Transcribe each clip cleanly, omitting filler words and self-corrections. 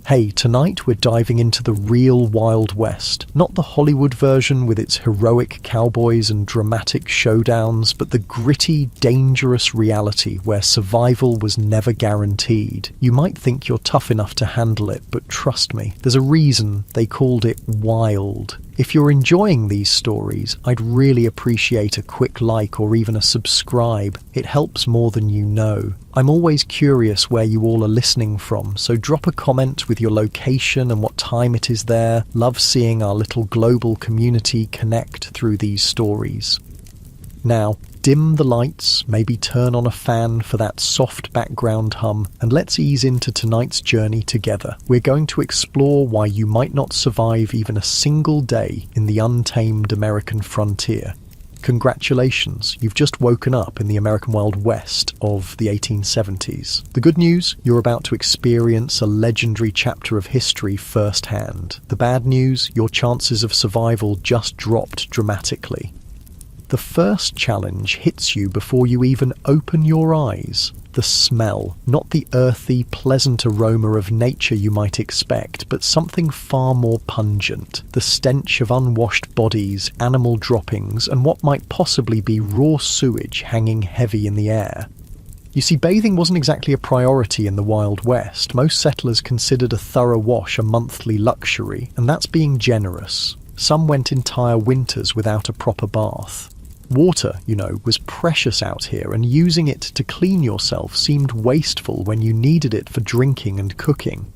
Hey, tonight we're diving into the real Wild West. Not the Hollywood version with its heroic cowboys and dramatic showdowns, but the gritty, dangerous reality where survival was never guaranteed. You might think you're tough enough to handle it, but trust me, there's a reason they called it wild. If you're enjoying these stories, I'd really appreciate a quick like or even a subscribe. It helps more than you know. I'm always curious where you all are listening from, so drop a comment with your location and what time it is there. Love seeing our little global community connect through these stories. Now, dim the lights, maybe turn on a fan for that soft background hum, and let's ease into tonight's journey together. We're going to explore why you might not survive even a single day in the untamed American frontier. Congratulations, you've just woken up in the American Wild West of the 1870s. The good news, you're about to experience a legendary chapter of history firsthand. The bad news, your chances of survival just dropped dramatically. The first challenge hits you before you even open your eyes. The smell, not the earthy, pleasant aroma of nature you might expect, but something far more pungent. The stench of unwashed bodies, animal droppings, and what might possibly be raw sewage hanging heavy in the air. You see, bathing wasn't exactly a priority in the Wild West. Most settlers considered a thorough wash a monthly luxury, and that's being generous. Some went entire winters without a proper bath. Water, was precious out here, and using it to clean yourself seemed wasteful when you needed it for drinking and cooking.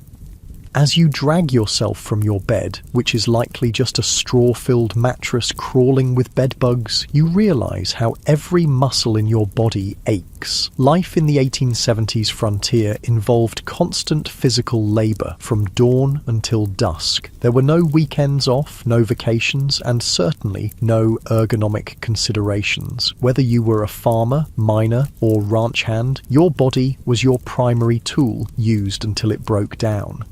As you drag yourself from your bed, which is likely just a straw-filled mattress crawling with bedbugs, you realise how every muscle in your body aches. Life in the 1870s frontier involved constant physical labour from dawn until dusk. There were no weekends off, no vacations, and certainly no ergonomic considerations. Whether you were a farmer, miner, or ranch hand, your body was your primary tool, used until it broke down.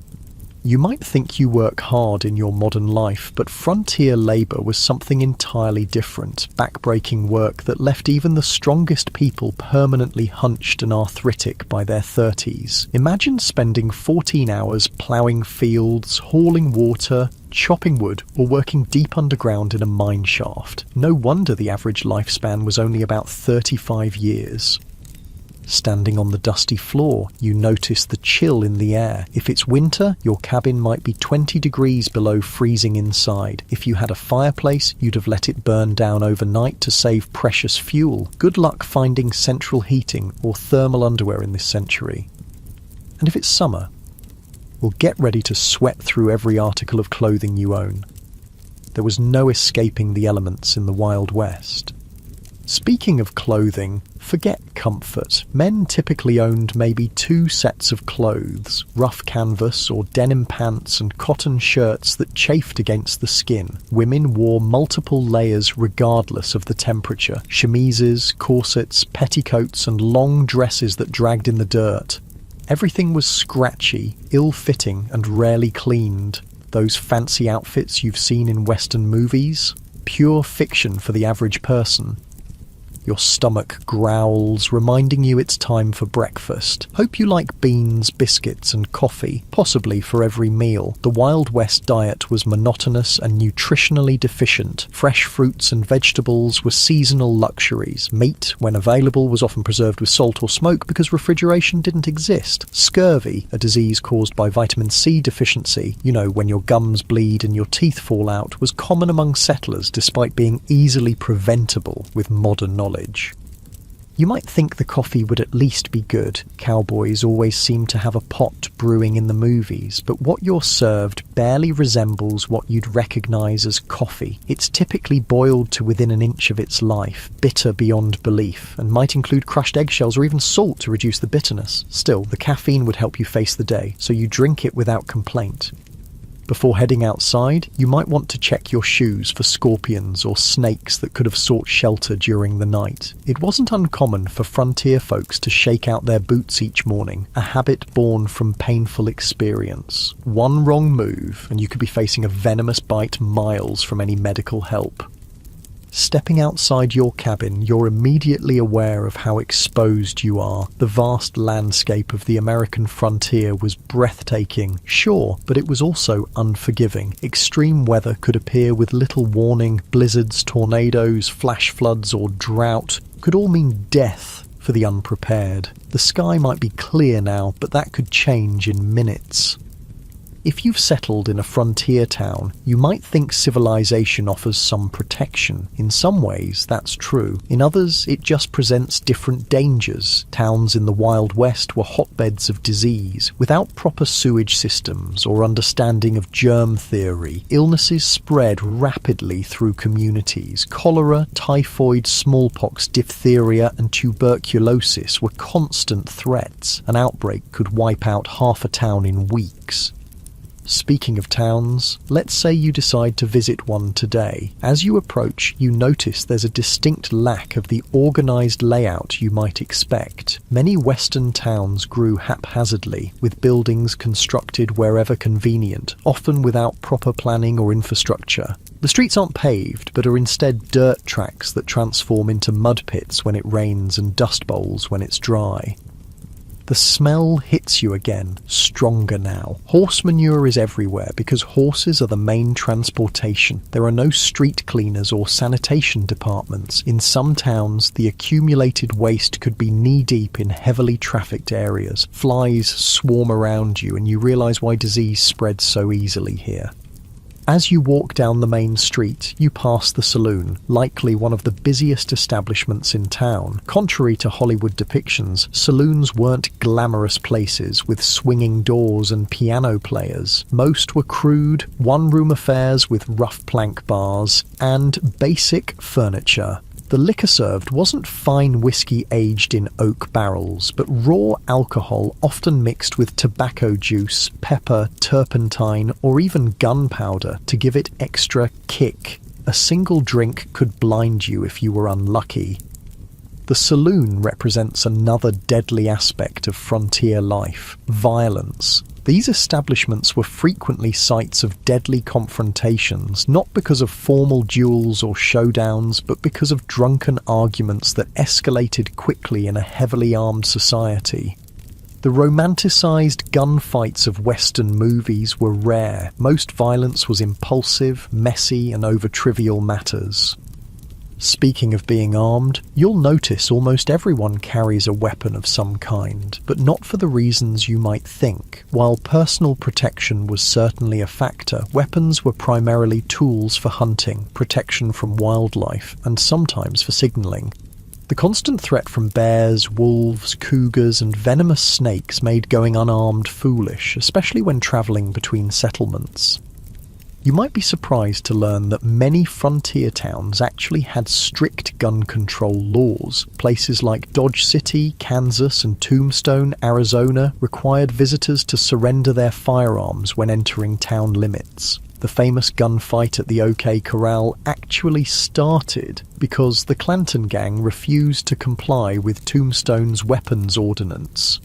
You might think you work hard in your modern life, but frontier labour was something entirely different, backbreaking work that left even the strongest people permanently hunched and arthritic by their 30s. Imagine spending 14 hours ploughing fields, hauling water, chopping wood, or working deep underground in a mine shaft. No wonder the average lifespan was only about 35 years. Standing on the dusty floor, you notice the chill in the air. If it's winter, your cabin might be 20 degrees below freezing inside. If you had a fireplace, you'd have let it burn down overnight to save precious fuel. Good luck finding central heating or thermal underwear in this century. And if it's summer, well, get ready to sweat through every article of clothing you own. There was no escaping the elements in the Wild West. Speaking of clothing, forget comfort. Men typically owned maybe 2 sets of clothes, rough canvas or denim pants and cotton shirts that chafed against the skin. Women wore multiple layers regardless of the temperature, chemises, corsets, petticoats and long dresses that dragged in the dirt. Everything was scratchy, ill-fitting and rarely cleaned. Those fancy outfits you've seen in Western movies? Pure fiction for the average person. Your stomach growls, reminding you it's time for breakfast. Hope you like beans, biscuits and coffee, possibly for every meal. The Wild West diet was monotonous and nutritionally deficient. Fresh fruits and vegetables were seasonal luxuries. Meat, when available, was often preserved with salt or smoke because refrigeration didn't exist. Scurvy, a disease caused by vitamin C deficiency, when your gums bleed and your teeth fall out, was common among settlers despite being easily preventable with modern knowledge. You might think the coffee would at least be good. Cowboys always seem to have a pot brewing in the movies, but what you're served barely resembles what you'd recognise as coffee. It's typically boiled to within an inch of its life, bitter beyond belief, and might include crushed eggshells or even salt to reduce the bitterness. Still, the caffeine would help you face the day, so you drink it without complaint. Before heading outside, you might want to check your shoes for scorpions or snakes that could have sought shelter during the night. It wasn't uncommon for frontier folks to shake out their boots each morning, a habit born from painful experience. One wrong move, and you could be facing a venomous bite miles from any medical help. Stepping outside your cabin, you're immediately aware of how exposed you are. The vast landscape of the American frontier was breathtaking, sure, but it was also unforgiving. Extreme weather could appear with little warning. Blizzards, tornadoes, flash floods, or drought could all mean death for the unprepared. The sky might be clear now, but that could change in minutes. If you've settled in a frontier town, you might think civilization offers some protection. In some ways, that's true. In others, it just presents different dangers. Towns in the Wild West were hotbeds of disease. Without proper sewage systems or understanding of germ theory, illnesses spread rapidly through communities. Cholera, typhoid, smallpox, diphtheria, and tuberculosis were constant threats. An outbreak could wipe out half a town in weeks. Speaking of towns, let's say you decide to visit one today. As you approach, you notice there's a distinct lack of the organised layout you might expect. Many Western towns grew haphazardly, with buildings constructed wherever convenient, often without proper planning or infrastructure. The streets aren't paved, but are instead dirt tracks that transform into mud pits when it rains and dust bowls when it's dry. The smell hits you again, stronger now. Horse manure is everywhere because horses are the main transportation. There are no street cleaners or sanitation departments. In some towns, the accumulated waste could be knee-deep in heavily trafficked areas. Flies swarm around you and you realise why disease spreads so easily here. As you walk down the main street, you pass the saloon, likely one of the busiest establishments in town. Contrary to Hollywood depictions, saloons weren't glamorous places with swinging doors and piano players. Most were crude, one-room affairs with rough plank bars and basic furniture. The liquor served wasn't fine whiskey aged in oak barrels, but raw alcohol often mixed with tobacco juice, pepper, turpentine, or even gunpowder to give it extra kick. A single drink could blind you if you were unlucky. The saloon represents another deadly aspect of frontier life: violence. These establishments were frequently sites of deadly confrontations, not because of formal duels or showdowns, but because of drunken arguments that escalated quickly in a heavily armed society. The romanticized gunfights of Western movies were rare. Most violence was impulsive, messy, and over trivial matters. Speaking of being armed, you'll notice almost everyone carries a weapon of some kind, but not for the reasons you might think. While personal protection was certainly a factor, weapons were primarily tools for hunting, protection from wildlife, and sometimes for signaling. The constant threat from bears, wolves, cougars, and venomous snakes made going unarmed foolish, especially when travelling between settlements. You might be surprised to learn that many frontier towns actually had strict gun control laws. Places like Dodge City, Kansas, and Tombstone, Arizona, required visitors to surrender their firearms when entering town limits. The famous gunfight at the OK Corral actually started because the Clanton gang refused to comply with Tombstone's weapons ordinance.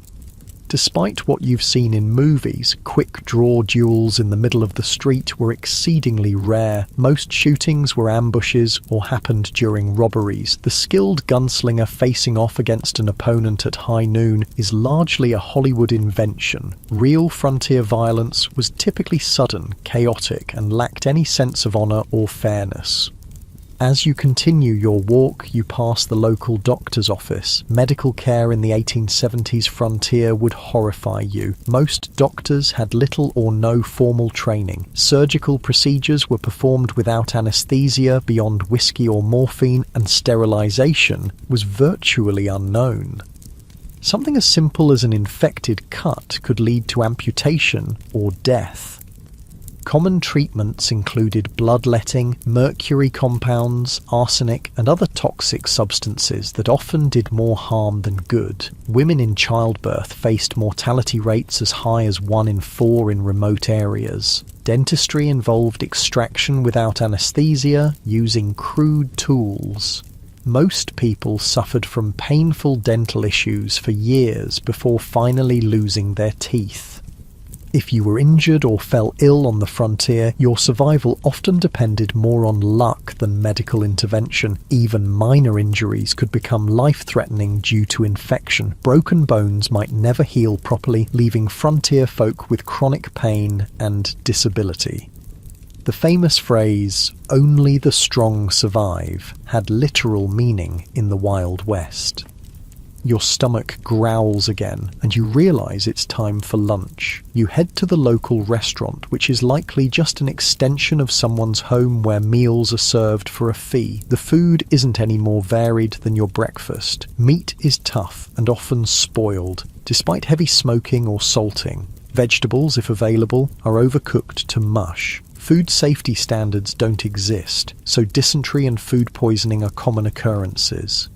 Despite what you've seen in movies, quick-draw duels in the middle of the street were exceedingly rare. Most shootings were ambushes or happened during robberies. The skilled gunslinger facing off against an opponent at high noon is largely a Hollywood invention. Real frontier violence was typically sudden, chaotic, and lacked any sense of honor or fairness. As you continue your walk, you pass the local doctor's office. Medical care in the 1870s frontier would horrify you. Most doctors had little or no formal training. Surgical procedures were performed without anesthesia beyond whiskey or morphine, and sterilization was virtually unknown. Something as simple as an infected cut could lead to amputation or death. Common treatments included bloodletting, mercury compounds, arsenic, and other toxic substances that often did more harm than good. Women in childbirth faced mortality rates as high as 1 in 4 in remote areas. Dentistry involved extraction without anesthesia, using crude tools. Most people suffered from painful dental issues for years before finally losing their teeth. If you were injured or fell ill on the frontier, your survival often depended more on luck than medical intervention. Even minor injuries could become life-threatening due to infection. Broken bones might never heal properly, leaving frontier folk with chronic pain and disability. The famous phrase, "only the strong survive," had literal meaning in the Wild West. Your stomach growls again, and you realise it's time for lunch. You head to the local restaurant, which is likely just an extension of someone's home where meals are served for a fee. The food isn't any more varied than your breakfast. Meat is tough and often spoiled, despite heavy smoking or salting. Vegetables, if available, are overcooked to mush. Food safety standards don't exist, so dysentery and food poisoning are common occurrences.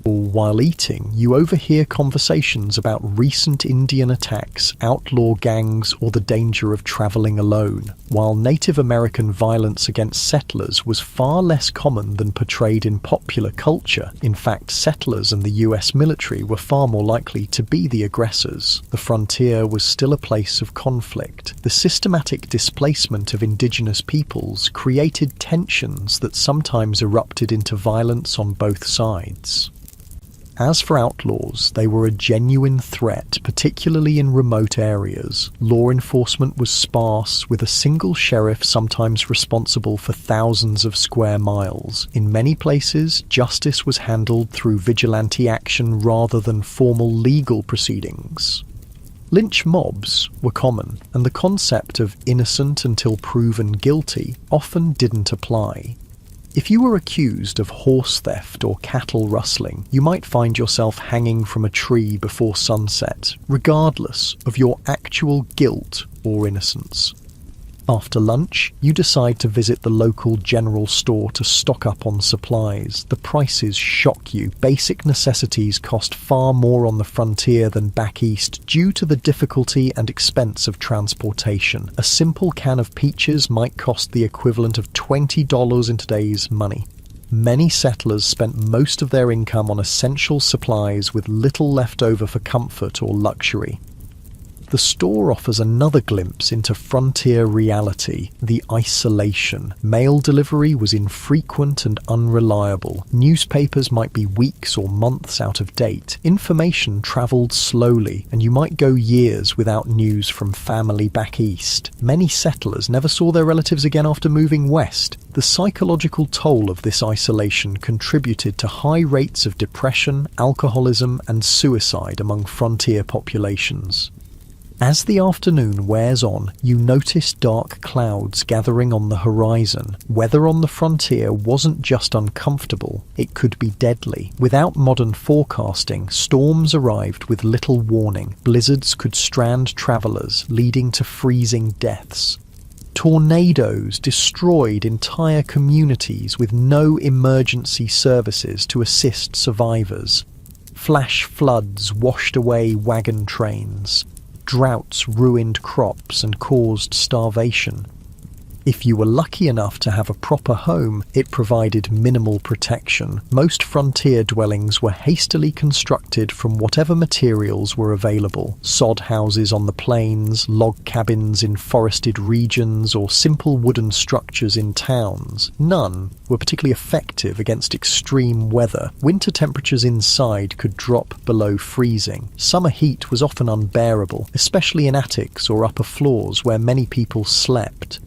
While eating, you overhear conversations about recent Indian attacks, outlaw gangs, or the danger of travelling alone. While Native American violence against settlers was far less common than portrayed in popular culture, in fact, settlers and the US military were far more likely to be the aggressors. The frontier was still a place of conflict. The systematic displacement of indigenous peoples created tensions that sometimes erupted into violence on both sides. As for outlaws, they were a genuine threat, particularly in remote areas. Law enforcement was sparse, with a single sheriff sometimes responsible for thousands of square miles. In many places, justice was handled through vigilante action rather than formal legal proceedings. Lynch mobs were common, and the concept of innocent until proven guilty often didn't apply. If you were accused of horse theft or cattle rustling, you might find yourself hanging from a tree before sunset, regardless of your actual guilt or innocence. After lunch, you decide to visit the local general store to stock up on supplies. The prices shock you. Basic necessities cost far more on the frontier than back east due to the difficulty and expense of transportation. A simple can of peaches might cost the equivalent of $20 in today's money. Many settlers spent most of their income on essential supplies with little left over for comfort or luxury. The store offers another glimpse into frontier reality, the isolation. Mail delivery was infrequent and unreliable. Newspapers might be weeks or months out of date. Information travelled slowly, and you might go years without news from family back east. Many settlers never saw their relatives again after moving west. The psychological toll of this isolation contributed to high rates of depression, alcoholism, and suicide among frontier populations. As the afternoon wears on, you notice dark clouds gathering on the horizon. Weather on the frontier wasn't just uncomfortable, it could be deadly. Without modern forecasting, storms arrived with little warning. Blizzards could strand travelers, leading to freezing deaths. Tornadoes destroyed entire communities with no emergency services to assist survivors. Flash floods washed away wagon trains. Droughts ruined crops and caused starvation. If you were lucky enough to have a proper home, it provided minimal protection. Most frontier dwellings were hastily constructed from whatever materials were available. Sod houses on the plains, log cabins in forested regions, or simple wooden structures in towns. None were particularly effective against extreme weather. Winter temperatures inside could drop below freezing. Summer heat was often unbearable, especially in attics or upper floors where many people slept.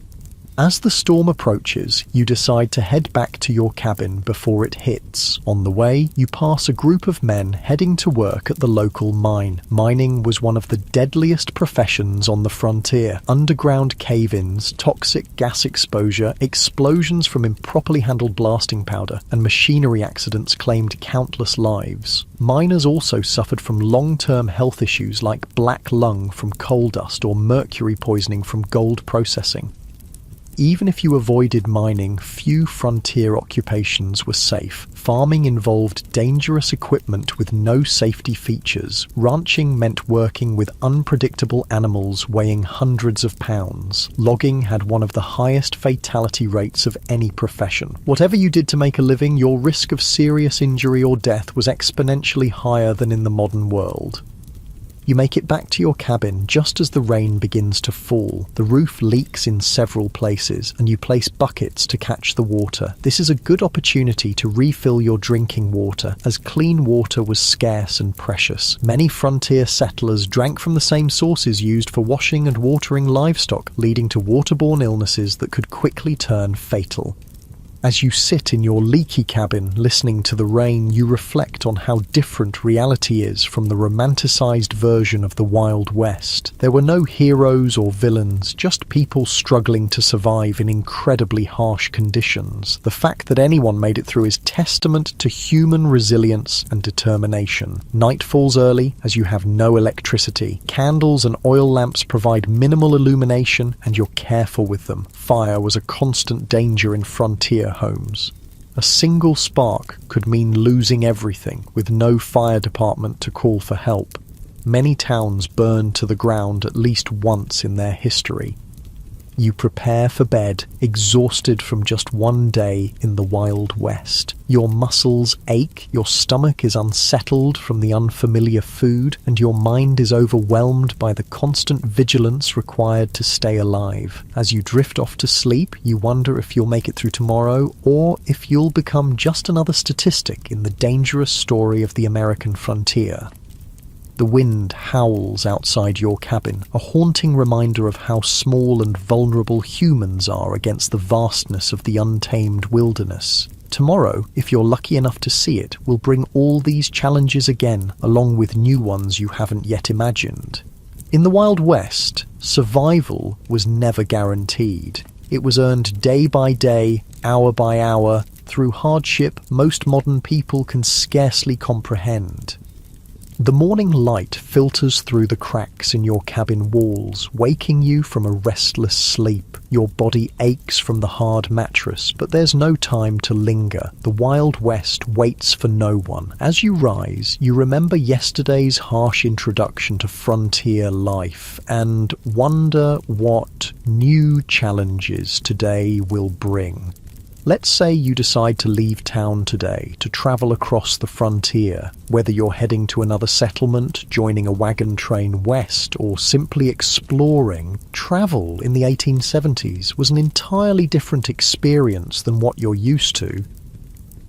As the storm approaches, you decide to head back to your cabin before it hits. On the way, you pass a group of men heading to work at the local mine. Mining was one of the deadliest professions on the frontier. Underground cave-ins, toxic gas exposure, explosions from improperly handled blasting powder, and machinery accidents claimed countless lives. Miners also suffered from long-term health issues like black lung from coal dust or mercury poisoning from gold processing. Even if you avoided mining, few frontier occupations were safe. Farming involved dangerous equipment with no safety features. Ranching meant working with unpredictable animals weighing hundreds of pounds. Logging had one of the highest fatality rates of any profession. Whatever you did to make a living, your risk of serious injury or death was exponentially higher than in the modern world. You make it back to your cabin just as the rain begins to fall. The roof leaks in several places, and you place buckets to catch the water. This is a good opportunity to refill your drinking water, as clean water was scarce and precious. Many frontier settlers drank from the same sources used for washing and watering livestock, leading to waterborne illnesses that could quickly turn fatal. As you sit in your leaky cabin listening to the rain, you reflect on how different reality is from the romanticized version of the Wild West. There were no heroes or villains, just people struggling to survive in incredibly harsh conditions. The fact that anyone made it through is testament to human resilience and determination. Night falls early as you have no electricity. Candles and oil lamps provide minimal illumination, and you're careful with them. Fire was a constant danger in frontier homes. A single spark could mean losing everything, with no fire department to call for help. Many towns burned to the ground at least once in their history. You prepare for bed, exhausted from just one day in the Wild West. Your muscles ache, your stomach is unsettled from the unfamiliar food, and your mind is overwhelmed by the constant vigilance required to stay alive. As you drift off to sleep, you wonder if you'll make it through tomorrow, or if you'll become just another statistic in the dangerous story of the American frontier. The wind howls outside your cabin, a haunting reminder of how small and vulnerable humans are against the vastness of the untamed wilderness. Tomorrow, if you're lucky enough to see it, will bring all these challenges again, along with new ones you haven't yet imagined. In the Wild West, survival was never guaranteed. It was earned day by day, hour by hour, through hardship most modern people can scarcely comprehend. The morning light filters through the cracks in your cabin walls, waking you from a restless sleep. Your body aches from the hard mattress, but there's no time to linger. The Wild West waits for no one. As you rise, you remember yesterday's harsh introduction to frontier life and wonder what new challenges today will bring. Let's say you decide to leave town today to travel across the frontier. Whether you're heading to another settlement, joining a wagon train west, or simply exploring, travel in the 1870s was an entirely different experience than what you're used to.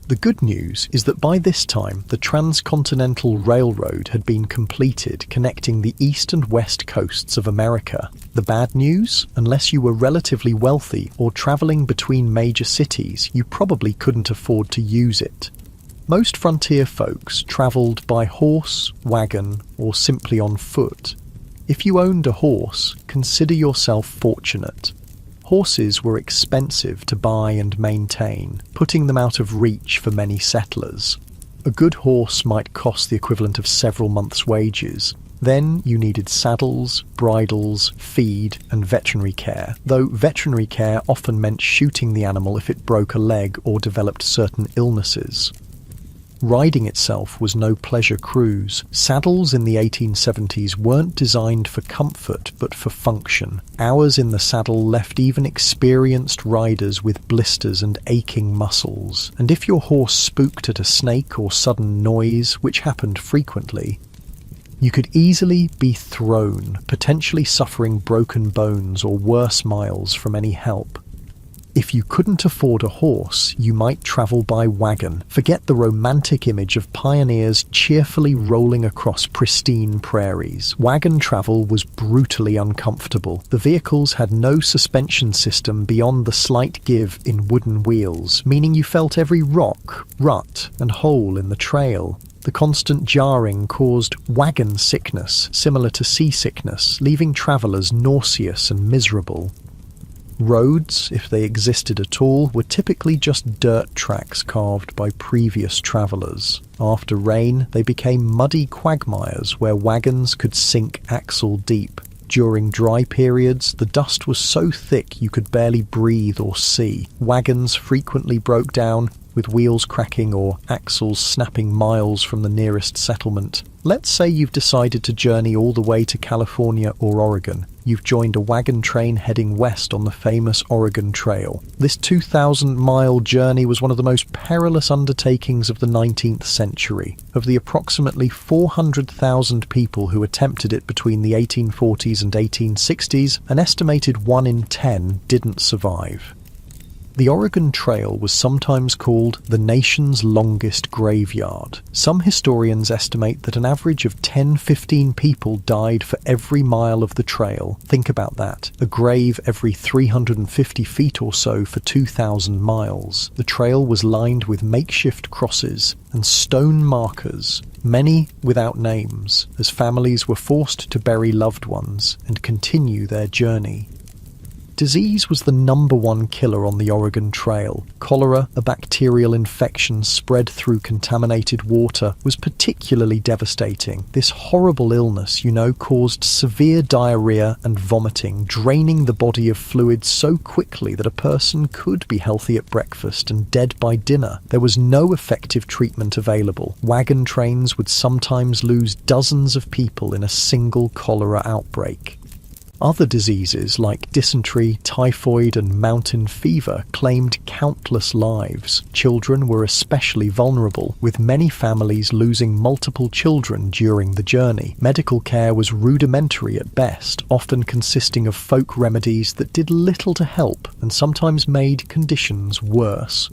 The good news is that by this time, the Transcontinental Railroad had been completed, connecting the east and west coasts of America. The bad news? Unless you were relatively wealthy or traveling between major cities, you probably couldn't afford to use it. Most frontier folks traveled by horse, wagon, or simply on foot. If you owned a horse, consider yourself fortunate. Horses were expensive to buy and maintain, putting them out of reach for many settlers. A good horse might cost the equivalent of several months' wages. Then you needed saddles, bridles, feed, and veterinary care, though veterinary care often meant shooting the animal if it broke a leg or developed certain illnesses. Riding itself was no pleasure cruise. Saddles in the 1870s weren't designed for comfort, but for function. Hours in the saddle left even experienced riders with blisters and aching muscles. And if your horse spooked at a snake or sudden noise, which happened frequently, you could easily be thrown, potentially suffering broken bones or worse miles from any help. If you couldn't afford a horse, you might travel by wagon. Forget the romantic image of pioneers cheerfully rolling across pristine prairies. Wagon travel was brutally uncomfortable. The vehicles had no suspension system beyond the slight give in wooden wheels, meaning you felt every rock, rut, and hole in the trail. The constant jarring caused wagon sickness, similar to seasickness, leaving travelers nauseous and miserable. Roads, if they existed at all, were typically just dirt tracks carved by previous travellers. After rain, they became muddy quagmires where wagons could sink axle deep. During dry periods, the dust was so thick you could barely breathe or see. Wagons frequently broke down, with wheels cracking or axles snapping miles from the nearest settlement. Let's say you've decided to journey all the way to California or Oregon. You've joined a wagon train heading west on the famous Oregon Trail. This 2,000-mile journey was one of the most perilous undertakings of the 19th century. Of the approximately 400,000 people who attempted it between the 1840s and 1860s, an estimated 1 in 10 didn't survive. The Oregon Trail was sometimes called the nation's longest graveyard. Some historians estimate that an average of 10-15 people died for every mile of the trail. Think about that. A grave every 350 feet or so for 2,000 miles. The trail was lined with makeshift crosses and stone markers, many without names, as families were forced to bury loved ones and continue their journey. Disease was the #1 killer on the Oregon Trail. Cholera, a bacterial infection spread through contaminated water, was particularly devastating. This horrible illness, caused severe diarrhea and vomiting, draining the body of fluids so quickly that a person could be healthy at breakfast and dead by dinner. There was no effective treatment available. Wagon trains would sometimes lose dozens of people in a single cholera outbreak. Other diseases like dysentery, typhoid, and mountain fever claimed countless lives. Children were especially vulnerable, with many families losing multiple children during the journey. Medical care was rudimentary at best, often consisting of folk remedies that did little to help and sometimes made conditions worse.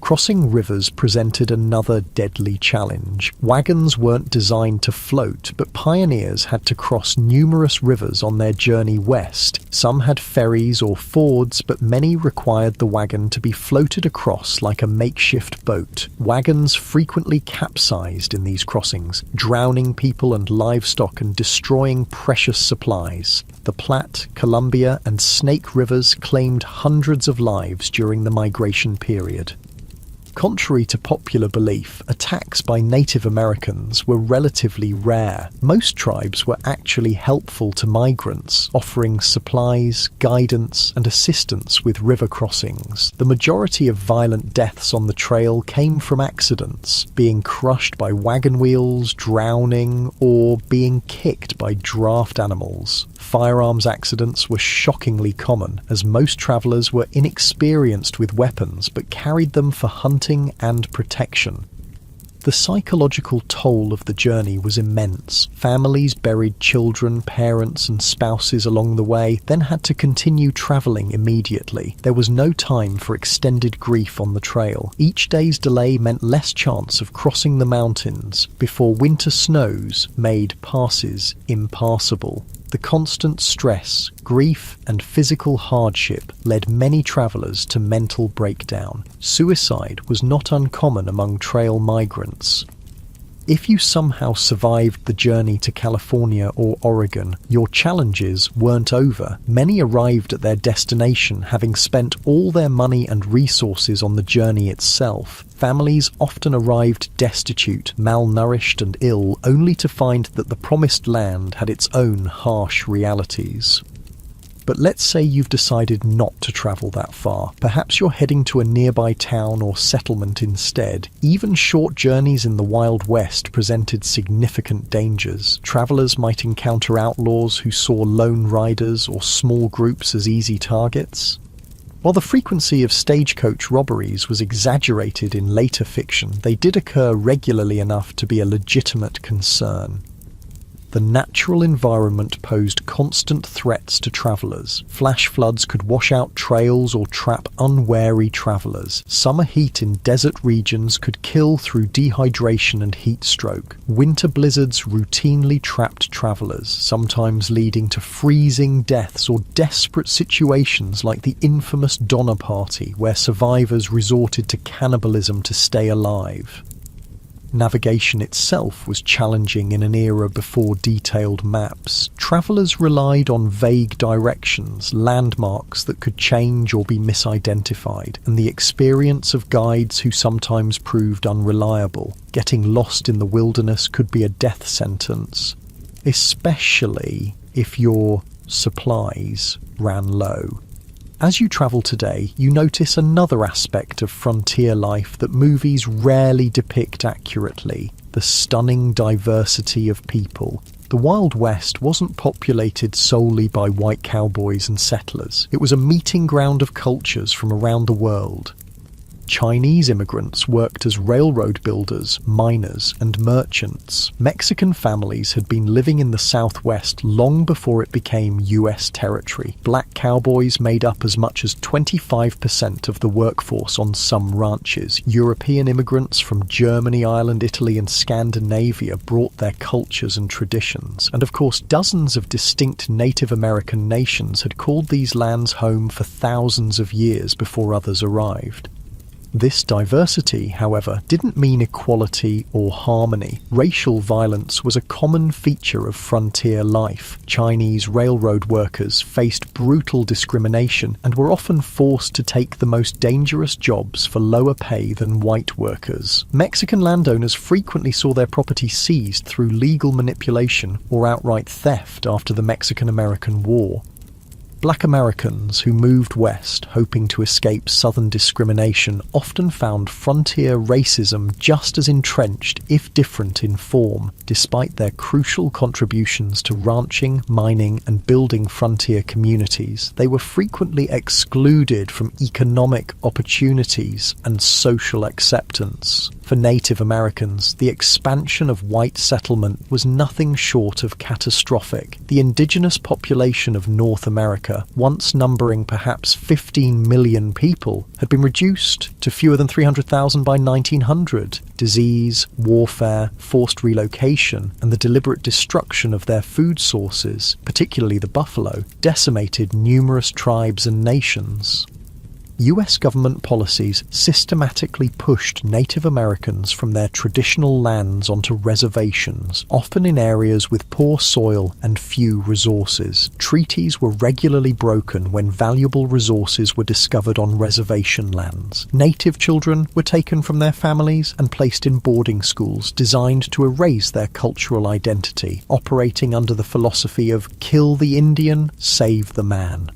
Crossing rivers presented another deadly challenge. Wagons weren't designed to float, but pioneers had to cross numerous rivers on their journey west. Some had ferries or fords, but many required the wagon to be floated across like a makeshift boat. Wagons frequently capsized in these crossings, drowning people and livestock and destroying precious supplies. The Platte, Columbia, and Snake rivers claimed hundreds of lives during the migration period. Contrary to popular belief, attacks by Native Americans were relatively rare. Most tribes were actually helpful to migrants, offering supplies, guidance, and assistance with river crossings. The majority of violent deaths on the trail came from accidents, being crushed by wagon wheels, drowning, or being kicked by draft animals. Firearms accidents were shockingly common, as most travelers were inexperienced with weapons but carried them for hunting and protection. The psychological toll of the journey was immense. Families buried children, parents, and spouses along the way, then had to continue travelling immediately. There was no time for extended grief on the trail. Each day's delay meant less chance of crossing the mountains before winter snows made passes impassable. The constant stress, grief, and physical hardship led many travellers to mental breakdown. Suicide was not uncommon among trail migrants. If you somehow survived the journey to California or Oregon, your challenges weren't over. Many arrived at their destination having spent all their money and resources on the journey itself. Families often arrived destitute, malnourished, and ill, only to find that the promised land had its own harsh realities. But let's say you've decided not to travel that far. Perhaps you're heading to a nearby town or settlement instead. Even short journeys in the Wild West presented significant dangers. Travelers might encounter outlaws who saw lone riders or small groups as easy targets. While the frequency of stagecoach robberies was exaggerated in later fiction, they did occur regularly enough to be a legitimate concern. The natural environment posed constant threats to travellers. Flash floods could wash out trails or trap unwary travellers. Summer heat in desert regions could kill through dehydration and heat stroke. Winter blizzards routinely trapped travellers, sometimes leading to freezing deaths or desperate situations like the infamous Donner Party, where survivors resorted to cannibalism to stay alive. Navigation itself was challenging in an era before detailed maps. Travellers relied on vague directions, landmarks that could change or be misidentified, and the experience of guides who sometimes proved unreliable. Getting lost in the wilderness could be a death sentence, especially if your supplies ran low. As you travel today, you notice another aspect of frontier life that movies rarely depict accurately: the stunning diversity of people. The Wild West wasn't populated solely by white cowboys and settlers. It was a meeting ground of cultures from around the world. Chinese immigrants worked as railroad builders, miners, and merchants. Mexican families had been living in the Southwest long before it became US territory. Black cowboys made up as much as 25% of the workforce on some ranches. European immigrants from Germany, Ireland, Italy, and Scandinavia brought their cultures and traditions. And of course, dozens of distinct Native American nations had called these lands home for thousands of years before others arrived. This diversity, however, didn't mean equality or harmony. Racial violence was a common feature of frontier life. Chinese railroad workers faced brutal discrimination and were often forced to take the most dangerous jobs for lower pay than white workers. Mexican landowners frequently saw their property seized through legal manipulation or outright theft after the Mexican-American War. Black Americans who moved west hoping to escape Southern discrimination often found frontier racism just as entrenched, if different in form. Despite their crucial contributions to ranching, mining, and building frontier communities, they were frequently excluded from economic opportunities and social acceptance. For Native Americans, the expansion of white settlement was nothing short of catastrophic. The indigenous population of North America, once numbering perhaps 15 million people, had been reduced to fewer than 300,000 by 1900. Disease, warfare, forced relocation, and the deliberate destruction of their food sources, particularly the buffalo, decimated numerous tribes and nations. US government policies systematically pushed Native Americans from their traditional lands onto reservations, often in areas with poor soil and few resources. Treaties were regularly broken when valuable resources were discovered on reservation lands. Native children were taken from their families and placed in boarding schools designed to erase their cultural identity, operating under the philosophy of "kill the Indian, save the man."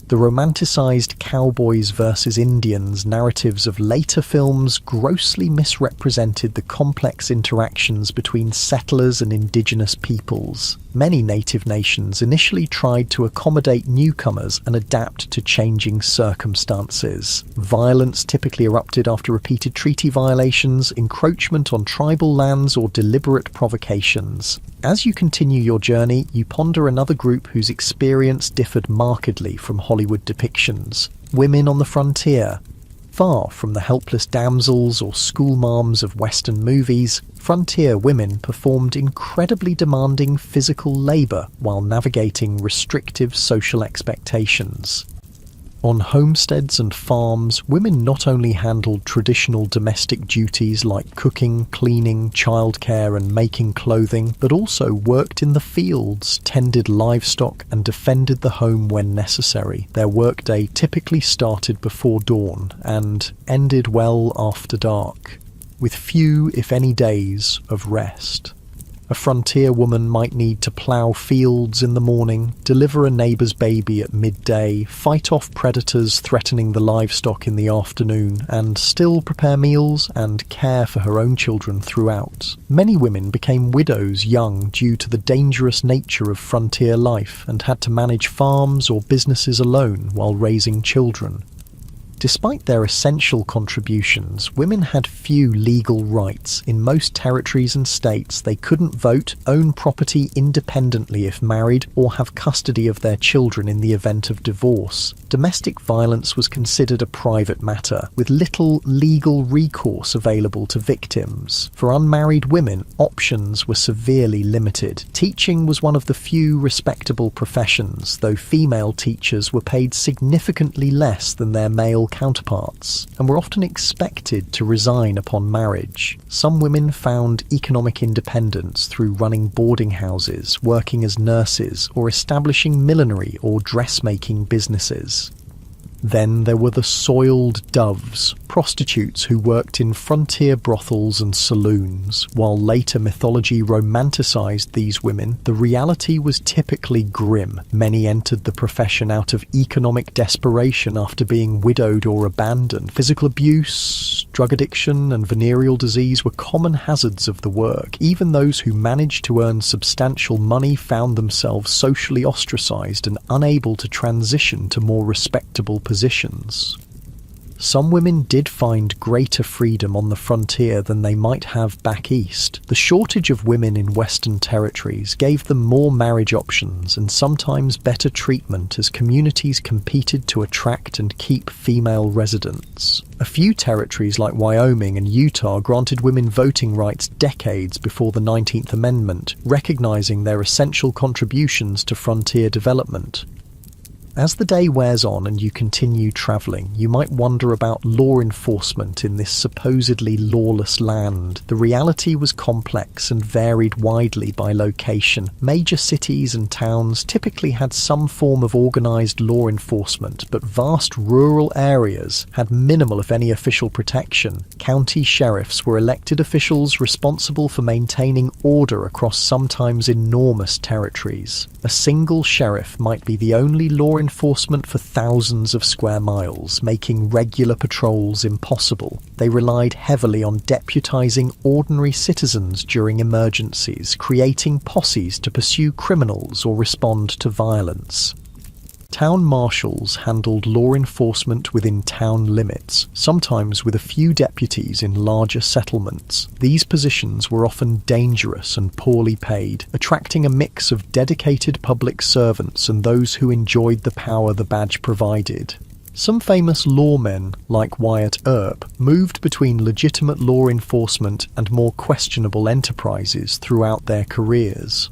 The romanticized cowboys versus Indians narratives of later films grossly misrepresented the complex interactions between settlers and indigenous peoples. Many native nations initially tried to accommodate newcomers and adapt to changing circumstances. Violence typically erupted after repeated treaty violations, encroachment on tribal lands, or deliberate provocations. As you continue your journey, you ponder another group whose experience differed markedly from Hollywood depictions: women on the frontier. Far from the helpless damsels or schoolmarms of Western movies, frontier women performed incredibly demanding physical labour while navigating restrictive social expectations. On homesteads and farms, women not only handled traditional domestic duties like cooking, cleaning, childcare, and making clothing, but also worked in the fields, tended livestock, and defended the home when necessary. Their workday typically started before dawn and ended well after dark, with few, if any, days of rest. A frontier woman might need to plough fields in the morning, deliver a neighbour's baby at midday, fight off predators threatening the livestock in the afternoon, and still prepare meals and care for her own children throughout. Many women became widows young due to the dangerous nature of frontier life and had to manage farms or businesses alone while raising children. Despite their essential contributions, women had few legal rights. In most territories and states, they couldn't vote, own property independently if married, or have custody of their children in the event of divorce. Domestic violence was considered a private matter, with little legal recourse available to victims. For unmarried women, options were severely limited. Teaching was one of the few respectable professions, though female teachers were paid significantly less than their male counterparts, and were often expected to resign upon marriage. Some women found economic independence through running boarding houses, working as nurses, or establishing millinery or dressmaking businesses. Then there were the soiled doves, prostitutes who worked in frontier brothels and saloons. While later mythology romanticized these women, the reality was typically grim. Many entered the profession out of economic desperation after being widowed or abandoned. Physical abuse, drug addiction, and venereal disease were common hazards of the work. Even those who managed to earn substantial money found themselves socially ostracized and unable to transition to more respectable positions. Some women did find greater freedom on the frontier than they might have back east. The shortage of women in Western territories gave them more marriage options and sometimes better treatment as communities competed to attract and keep female residents. A few territories like Wyoming and Utah granted women voting rights decades before the 19th Amendment, recognizing their essential contributions to frontier development. As the day wears on and you continue travelling, you might wonder about law enforcement in this supposedly lawless land. The reality was complex and varied widely by location. Major cities and towns typically had some form of organised law enforcement, but vast rural areas had minimal if any official protection. County sheriffs were elected officials responsible for maintaining order across sometimes enormous territories. A single sheriff might be the only law enforcement for thousands of square miles, making regular patrols impossible. They relied heavily on deputizing ordinary citizens during emergencies, creating posses to pursue criminals or respond to violence. Town marshals handled law enforcement within town limits, sometimes with a few deputies in larger settlements. These positions were often dangerous and poorly paid, attracting a mix of dedicated public servants and those who enjoyed the power the badge provided. Some famous lawmen, like Wyatt Earp, moved between legitimate law enforcement and more questionable enterprises throughout their careers.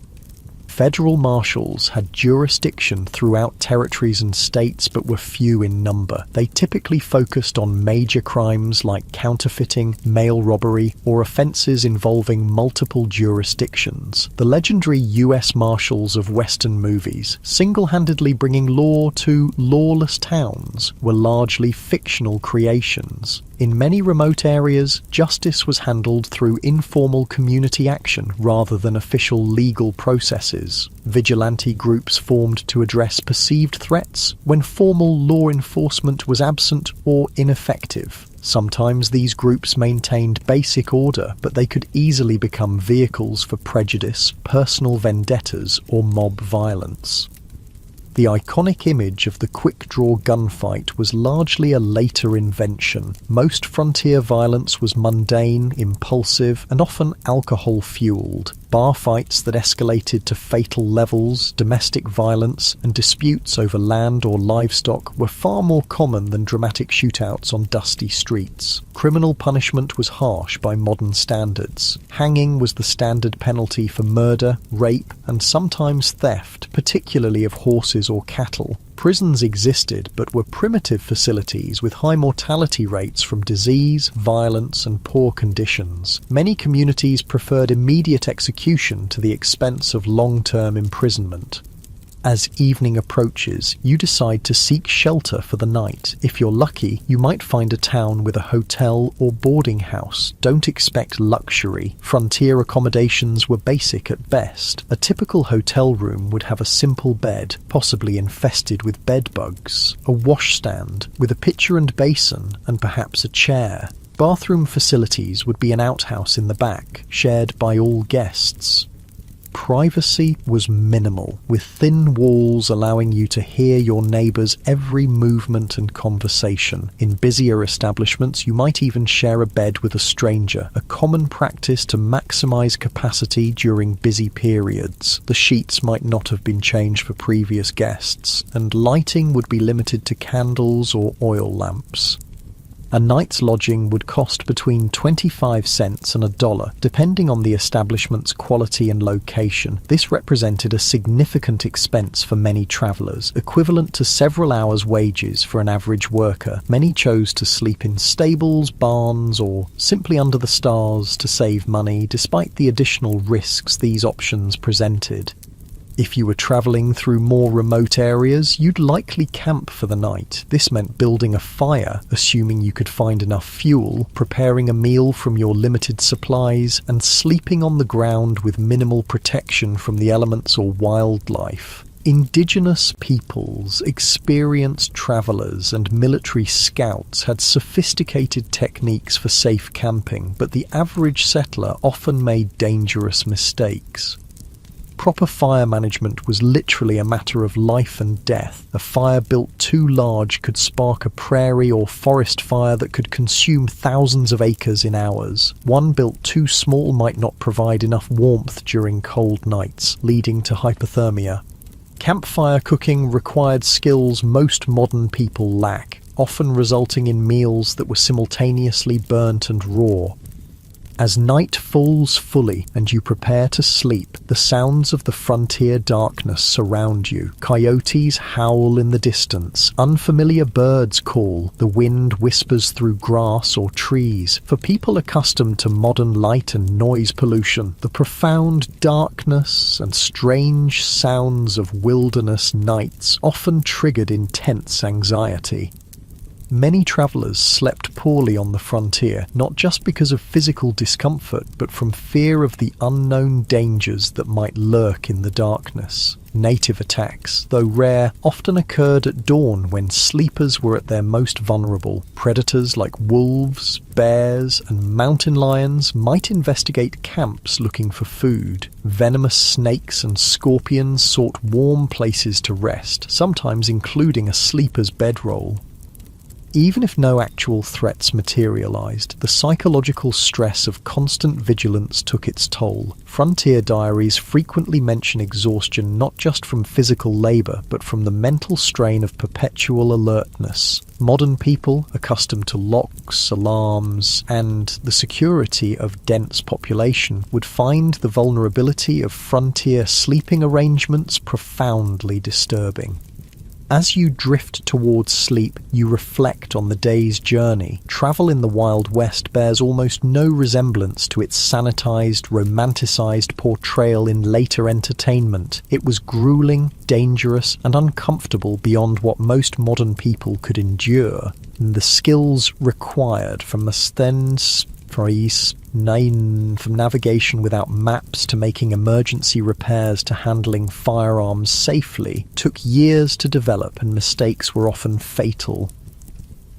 Federal marshals had jurisdiction throughout territories and states but were few in number. They typically focused on major crimes like counterfeiting, mail robbery, or offences involving multiple jurisdictions. The legendary U.S. Marshals of Western movies, single-handedly bringing law to lawless towns, were largely fictional creations. In many remote areas, justice was handled through informal community action rather than official legal processes. Vigilante groups formed to address perceived threats when formal law enforcement was absent or ineffective. Sometimes these groups maintained basic order, but they could easily become vehicles for prejudice, personal vendettas, or mob violence. The iconic image of the quick-draw gunfight was largely a later invention. Most frontier violence was mundane, impulsive, and often alcohol-fueled. Bar fights that escalated to fatal levels, domestic violence, and disputes over land or livestock were far more common than dramatic shootouts on dusty streets. Criminal punishment was harsh by modern standards. Hanging was the standard penalty for murder, rape, and sometimes theft, particularly of horses or cattle. Prisons existed, but were primitive facilities with high mortality rates from disease, violence, and poor conditions. Many communities preferred immediate execution to the expense of long-term imprisonment. As evening approaches, you decide to seek shelter for the night. If you're lucky, you might find a town with a hotel or boarding house. Don't expect luxury. Frontier accommodations were basic at best. A typical hotel room would have a simple bed, possibly infested with bed bugs, a washstand with a pitcher and basin, and perhaps a chair. Bathroom facilities would be an outhouse in the back, shared by all guests. Privacy was minimal, with thin walls allowing you to hear your neighbours' every movement and conversation. In busier establishments, you might even share a bed with a stranger, a common practice to maximise capacity during busy periods. The sheets might not have been changed for previous guests, and lighting would be limited to candles or oil lamps. A night's lodging would cost between 25 cents and $1, depending on the establishment's quality and location. This represented a significant expense for many travellers, equivalent to several hours' wages for an average worker. Many chose to sleep in stables, barns, or simply under the stars to save money, despite the additional risks these options presented. If you were travelling through more remote areas, you'd likely camp for the night. This meant building a fire, assuming you could find enough fuel, preparing a meal from your limited supplies, and sleeping on the ground with minimal protection from the elements or wildlife. Indigenous peoples, experienced travellers, and military scouts had sophisticated techniques for safe camping, but the average settler often made dangerous mistakes. Proper fire management was literally a matter of life and death. A fire built too large could spark a prairie or forest fire that could consume thousands of acres in hours. One built too small might not provide enough warmth during cold nights, leading to hypothermia. Campfire cooking required skills most modern people lack, often resulting in meals that were simultaneously burnt and raw. As night falls fully and you prepare to sleep, the sounds of the frontier darkness surround you. Coyotes howl in the distance, unfamiliar birds call, the wind whispers through grass or trees. For people accustomed to modern light and noise pollution, the profound darkness and strange sounds of wilderness nights often triggered intense anxiety. Many travellers slept poorly on the frontier, not just because of physical discomfort, but from fear of the unknown dangers that might lurk in the darkness. Native attacks, though rare, often occurred at dawn when sleepers were at their most vulnerable. Predators like wolves, bears, and mountain lions might investigate camps looking for food. Venomous snakes and scorpions sought warm places to rest, sometimes including a sleeper's bedroll. Even if no actual threats materialized, the psychological stress of constant vigilance took its toll. Frontier diaries frequently mention exhaustion not just from physical labor, but from the mental strain of perpetual alertness. Modern people, accustomed to locks, alarms, and the security of dense population, would find the vulnerability of frontier sleeping arrangements profoundly disturbing. As you drift towards sleep, you reflect on the day's journey. Travel in the Wild West bears almost no resemblance to its sanitized, romanticized portrayal in later entertainment. It was grueling, dangerous, and uncomfortable beyond what most modern people could endure. And the skills required from navigation without maps to making emergency repairs to handling firearms safely took years to develop, and mistakes were often fatal.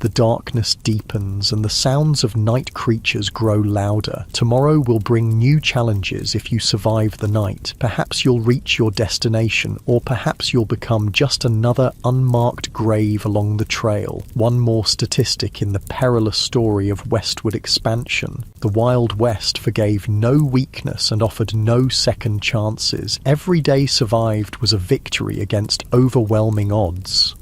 The darkness deepens and the sounds of night creatures grow louder. Tomorrow will bring new challenges if you survive the night. Perhaps you'll reach your destination, or perhaps you'll become just another unmarked grave along the trail. One more statistic in the perilous story of westward expansion. The Wild West forgave no weakness and offered no second chances. Every day survived was a victory against overwhelming odds.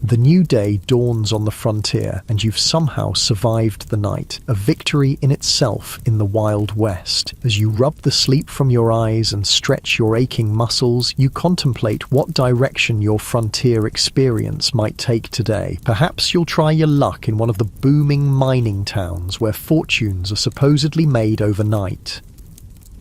The new day dawns on the frontier, and you've somehow survived the night, a victory in itself in the Wild West. As you rub the sleep from your eyes and stretch your aching muscles, you contemplate what direction your frontier experience might take today. Perhaps you'll try your luck in one of the booming mining towns where fortunes are supposedly made overnight.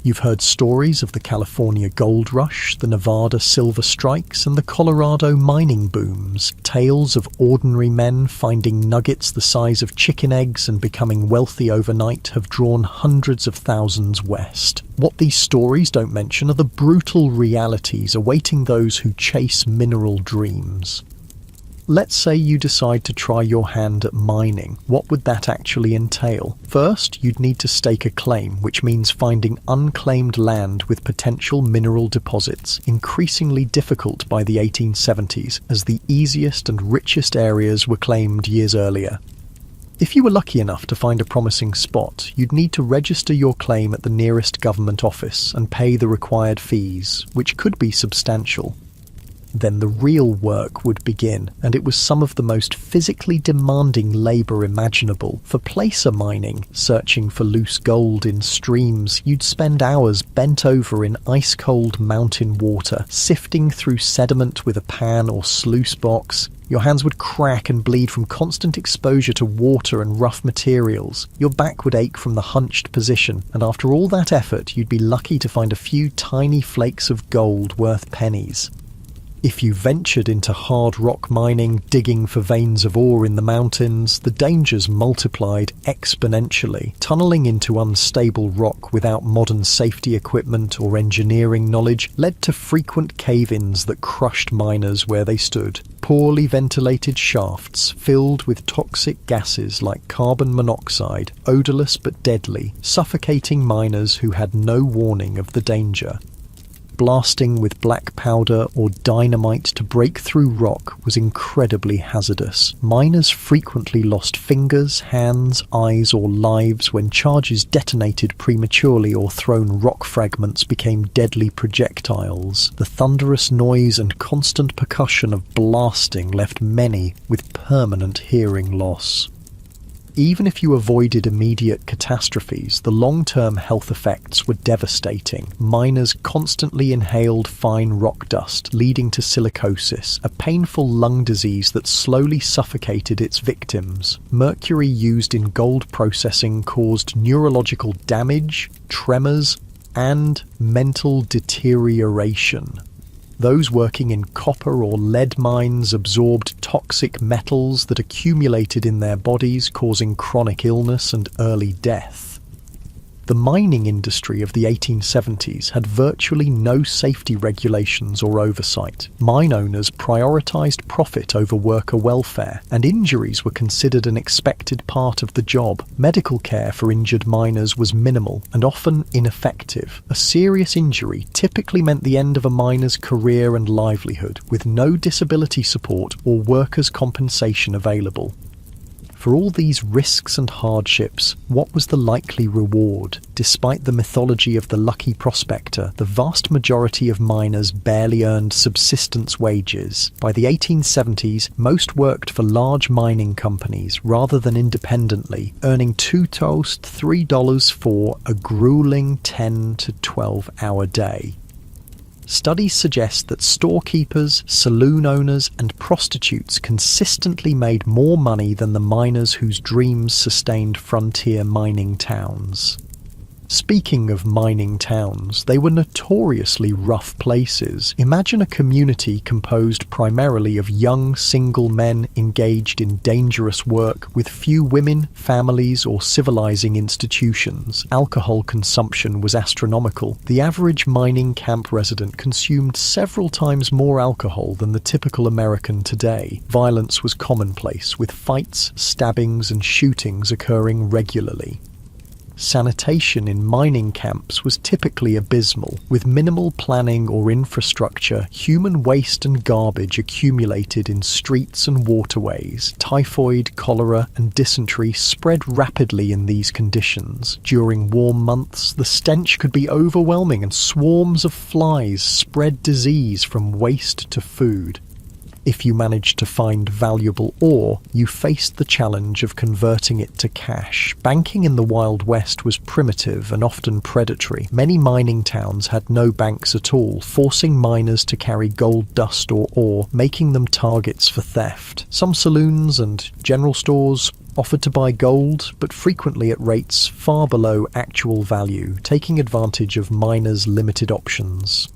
You've heard stories of the California gold rush, the Nevada silver strikes, and the Colorado mining booms. Tales of ordinary men finding nuggets the size of chicken eggs and becoming wealthy overnight have drawn hundreds of thousands west. What these stories don't mention are the brutal realities awaiting those who chase mineral dreams. Let's say you decide to try your hand at mining. What would that actually entail? First, you'd need to stake a claim, which means finding unclaimed land with potential mineral deposits, increasingly difficult by the 1870s, as the easiest and richest areas were claimed years earlier. If you were lucky enough to find a promising spot, you'd need to register your claim at the nearest government office and pay the required fees, which could be substantial. Then the real work would begin, and it was some of the most physically demanding labour imaginable. For placer mining, searching for loose gold in streams, you'd spend hours bent over in ice-cold mountain water, sifting through sediment with a pan or sluice box. Your hands would crack and bleed from constant exposure to water and rough materials. Your back would ache from the hunched position, and after all that effort, you'd be lucky to find a few tiny flakes of gold worth pennies. If you ventured into hard rock mining, digging for veins of ore in the mountains, the dangers multiplied exponentially. Tunneling into unstable rock without modern safety equipment or engineering knowledge led to frequent cave-ins that crushed miners where they stood. Poorly ventilated shafts filled with toxic gases like carbon monoxide, odorless but deadly, suffocating miners who had no warning of the danger. Blasting with black powder or dynamite to break through rock was incredibly hazardous. Miners frequently lost fingers, hands, eyes, or lives when charges detonated prematurely or thrown rock fragments became deadly projectiles. The thunderous noise and constant percussion of blasting left many with permanent hearing loss. Even if you avoided immediate catastrophes, the long-term health effects were devastating. Miners constantly inhaled fine rock dust, leading to silicosis, a painful lung disease that slowly suffocated its victims. Mercury used in gold processing caused neurological damage, tremors, and mental deterioration. Those working in copper or lead mines absorbed toxic metals that accumulated in their bodies, causing chronic illness and early death. The mining industry of the 1870s had virtually no safety regulations or oversight. Mine owners prioritized profit over worker welfare, and injuries were considered an expected part of the job. Medical care for injured miners was minimal and often ineffective. A serious injury typically meant the end of a miner's career and livelihood, with no disability support or workers' compensation available. For all these risks and hardships, what was the likely reward? Despite the mythology of the lucky prospector, the vast majority of miners barely earned subsistence wages. By the 1870s, most worked for large mining companies rather than independently, earning $2 to $3 for a grueling 10 to 12-hour day. Studies suggest that storekeepers, saloon owners, and prostitutes consistently made more money than the miners whose dreams sustained frontier mining towns. Speaking of mining towns, they were notoriously rough places. Imagine a community composed primarily of young, single men engaged in dangerous work with few women, families, or civilizing institutions. Alcohol consumption was astronomical. The average mining camp resident consumed several times more alcohol than the typical American today. Violence was commonplace, with fights, stabbings, and shootings occurring regularly. Sanitation in mining camps was typically abysmal. With minimal planning or infrastructure, human waste and garbage accumulated in streets and waterways. Typhoid, cholera, and dysentery spread rapidly in these conditions. During warm months, the stench could be overwhelming, and swarms of flies spread disease from waste to food. If you managed to find valuable ore, you faced the challenge of converting it to cash. Banking in the Wild West was primitive and often predatory. Many mining towns had no banks at all, forcing miners to carry gold dust or ore, making them targets for theft. Some saloons and general stores offered to buy gold, but frequently at rates far below actual value, taking advantage of miners' limited options.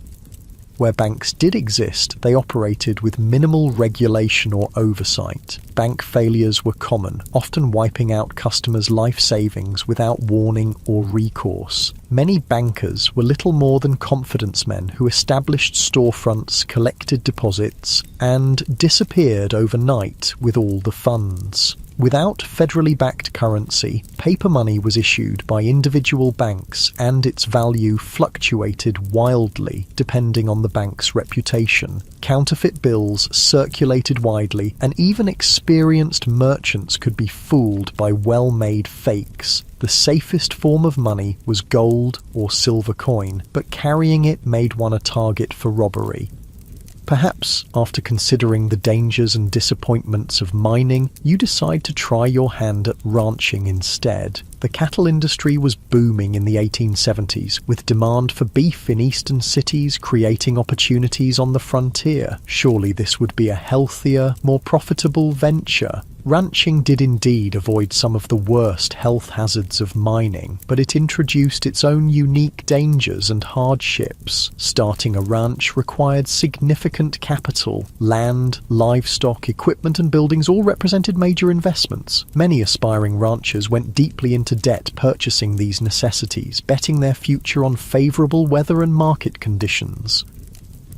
Where banks did exist, they operated with minimal regulation or oversight. Bank failures were common, often wiping out customers' life savings without warning or recourse. Many bankers were little more than confidence men who established storefronts, collected deposits, and disappeared overnight with all the funds. Without federally backed currency, paper money was issued by individual banks, and its value fluctuated wildly depending on the bank's reputation. Counterfeit bills circulated widely, and even experienced merchants could be fooled by well-made fakes. The safest form of money was gold or silver coin, but carrying it made one a target for robbery. Perhaps, after considering the dangers and disappointments of mining, you decide to try your hand at ranching instead. The cattle industry was booming in the 1870s, with demand for beef in eastern cities creating opportunities on the frontier. Surely this would be a healthier, more profitable venture. Ranching did indeed avoid some of the worst health hazards of mining, but it introduced its own unique dangers and hardships. Starting a ranch required significant capital. Land, livestock, equipment and buildings all represented major investments. Many aspiring ranchers went deeply into debt purchasing these necessities, betting their future on favourable weather and market conditions.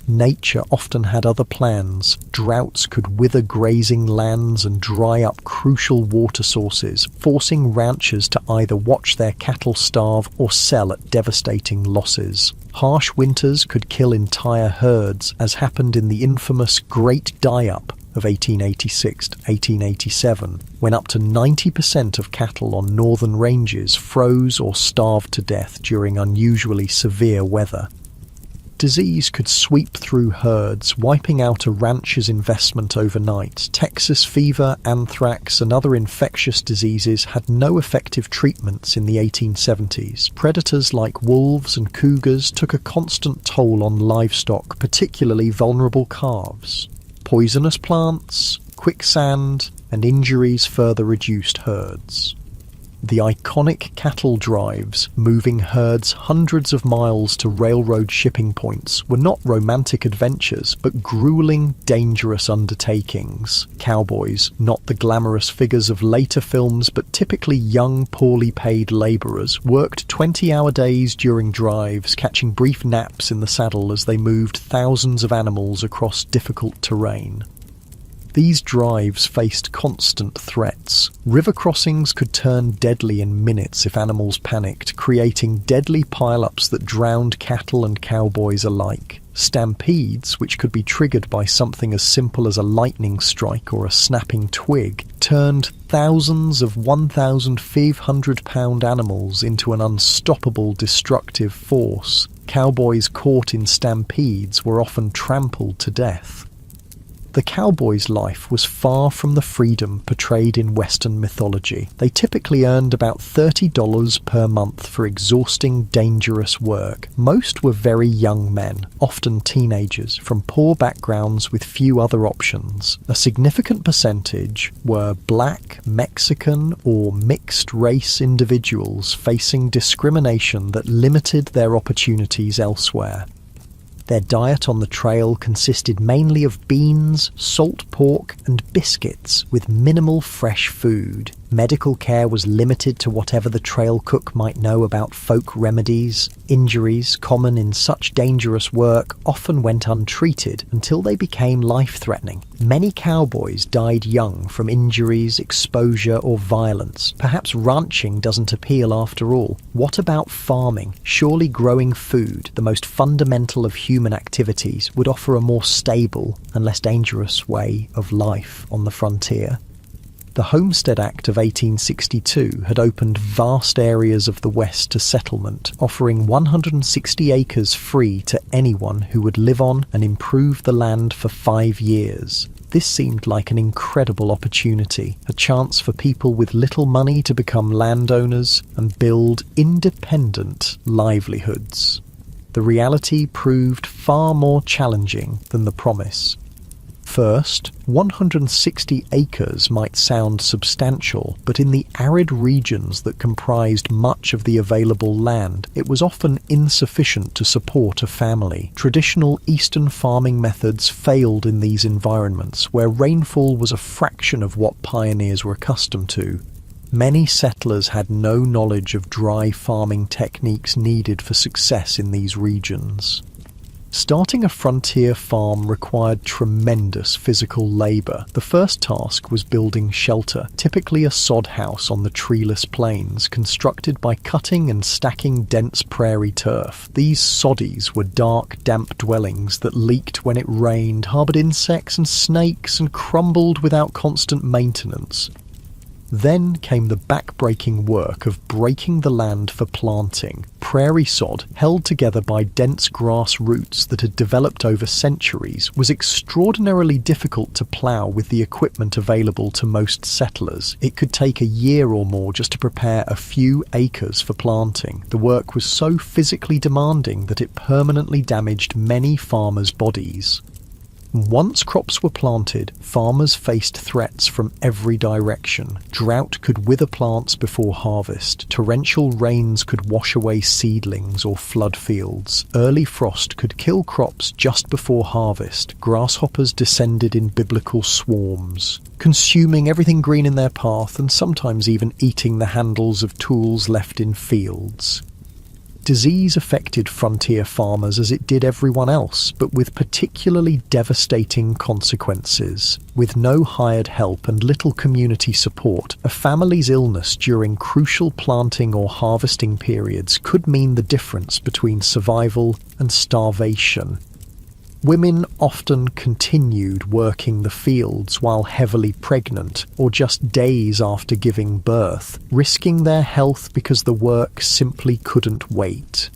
Nature often had other plans. Droughts could wither grazing lands and dry up crucial water sources, forcing ranchers to either watch their cattle starve or sell at devastating losses. Harsh winters could kill entire herds, as happened in the infamous Great Die-Up of 1886 to 1887, when up to 90% of cattle on northern ranges froze or starved to death during unusually severe weather. Disease could sweep through herds, wiping out a rancher's investment overnight. Texas fever, anthrax, and other infectious diseases had no effective treatments in the 1870s. Predators like wolves and cougars took a constant toll on livestock, particularly vulnerable calves. Poisonous plants, quicksand, and injuries further reduced herds. The iconic cattle drives, moving herds hundreds of miles to railroad shipping points, were not romantic adventures, but grueling, dangerous undertakings. Cowboys, not the glamorous figures of later films, but typically young, poorly paid labourers, worked 20-hour days during drives, catching brief naps in the saddle as they moved thousands of animals across difficult terrain. These drives faced constant threats. River crossings could turn deadly in minutes if animals panicked, creating deadly pile-ups that drowned cattle and cowboys alike. Stampedes, which could be triggered by something as simple as a lightning strike or a snapping twig, turned thousands of 1,500-pound animals into an unstoppable destructive force. Cowboys caught in stampedes were often trampled to death. The cowboy's life was far from the freedom portrayed in Western mythology. They typically earned about $30 per month for exhausting, dangerous work. Most were very young men, often teenagers, from poor backgrounds with few other options. A significant percentage were black, Mexican, or mixed-race individuals facing discrimination that limited their opportunities elsewhere. Their diet on the trail consisted mainly of beans, salt pork, and biscuits, with minimal fresh food. Medical care was limited to whatever the trail cook might know about folk remedies. Injuries, common in such dangerous work, often went untreated until they became life-threatening. Many cowboys died young from injuries, exposure, or violence. Perhaps ranching doesn't appeal after all. What about farming? Surely growing food, the most fundamental of human activities, would offer a more stable and less dangerous way of life on the frontier. The Homestead Act of 1862 had opened vast areas of the West to settlement, offering 160 acres free to anyone who would live on and improve the land for 5 years. This seemed like an incredible opportunity, a chance for people with little money to become landowners and build independent livelihoods. The reality proved far more challenging than the promise. First, 160 acres might sound substantial, but in the arid regions that comprised much of the available land, it was often insufficient to support a family. Traditional eastern farming methods failed in these environments, where rainfall was a fraction of what pioneers were accustomed to. Many settlers had no knowledge of dry farming techniques needed for success in these regions. Starting a frontier farm required tremendous physical labour. The first task was building shelter, typically a sod house on the treeless plains, constructed by cutting and stacking dense prairie turf. These soddies were dark, damp dwellings that leaked when it rained, harboured insects and snakes, and crumbled without constant maintenance. Then came the back-breaking work of breaking the land for planting. prairie sod, held together by dense grass roots that had developed over centuries, was extraordinarily difficult to plough with the equipment available to most settlers. It could take a year or more just to prepare a few acres for planting. The work was so physically demanding that it permanently damaged many farmers' bodies. Once crops were planted, farmers faced threats from every direction. Drought could wither plants before harvest. Torrential rains could wash away seedlings or flood fields. Early frost could kill crops just before harvest. Grasshoppers descended in biblical swarms, consuming everything green in their path and sometimes even eating the handles of tools left in fields. Disease affected frontier farmers as it did everyone else, but with particularly devastating consequences. With no hired help and little community support, a family's illness during crucial planting or harvesting periods could mean the difference between survival and starvation. Women often continued working the fields while heavily pregnant or just days after giving birth, risking their health because the work simply couldn't wait.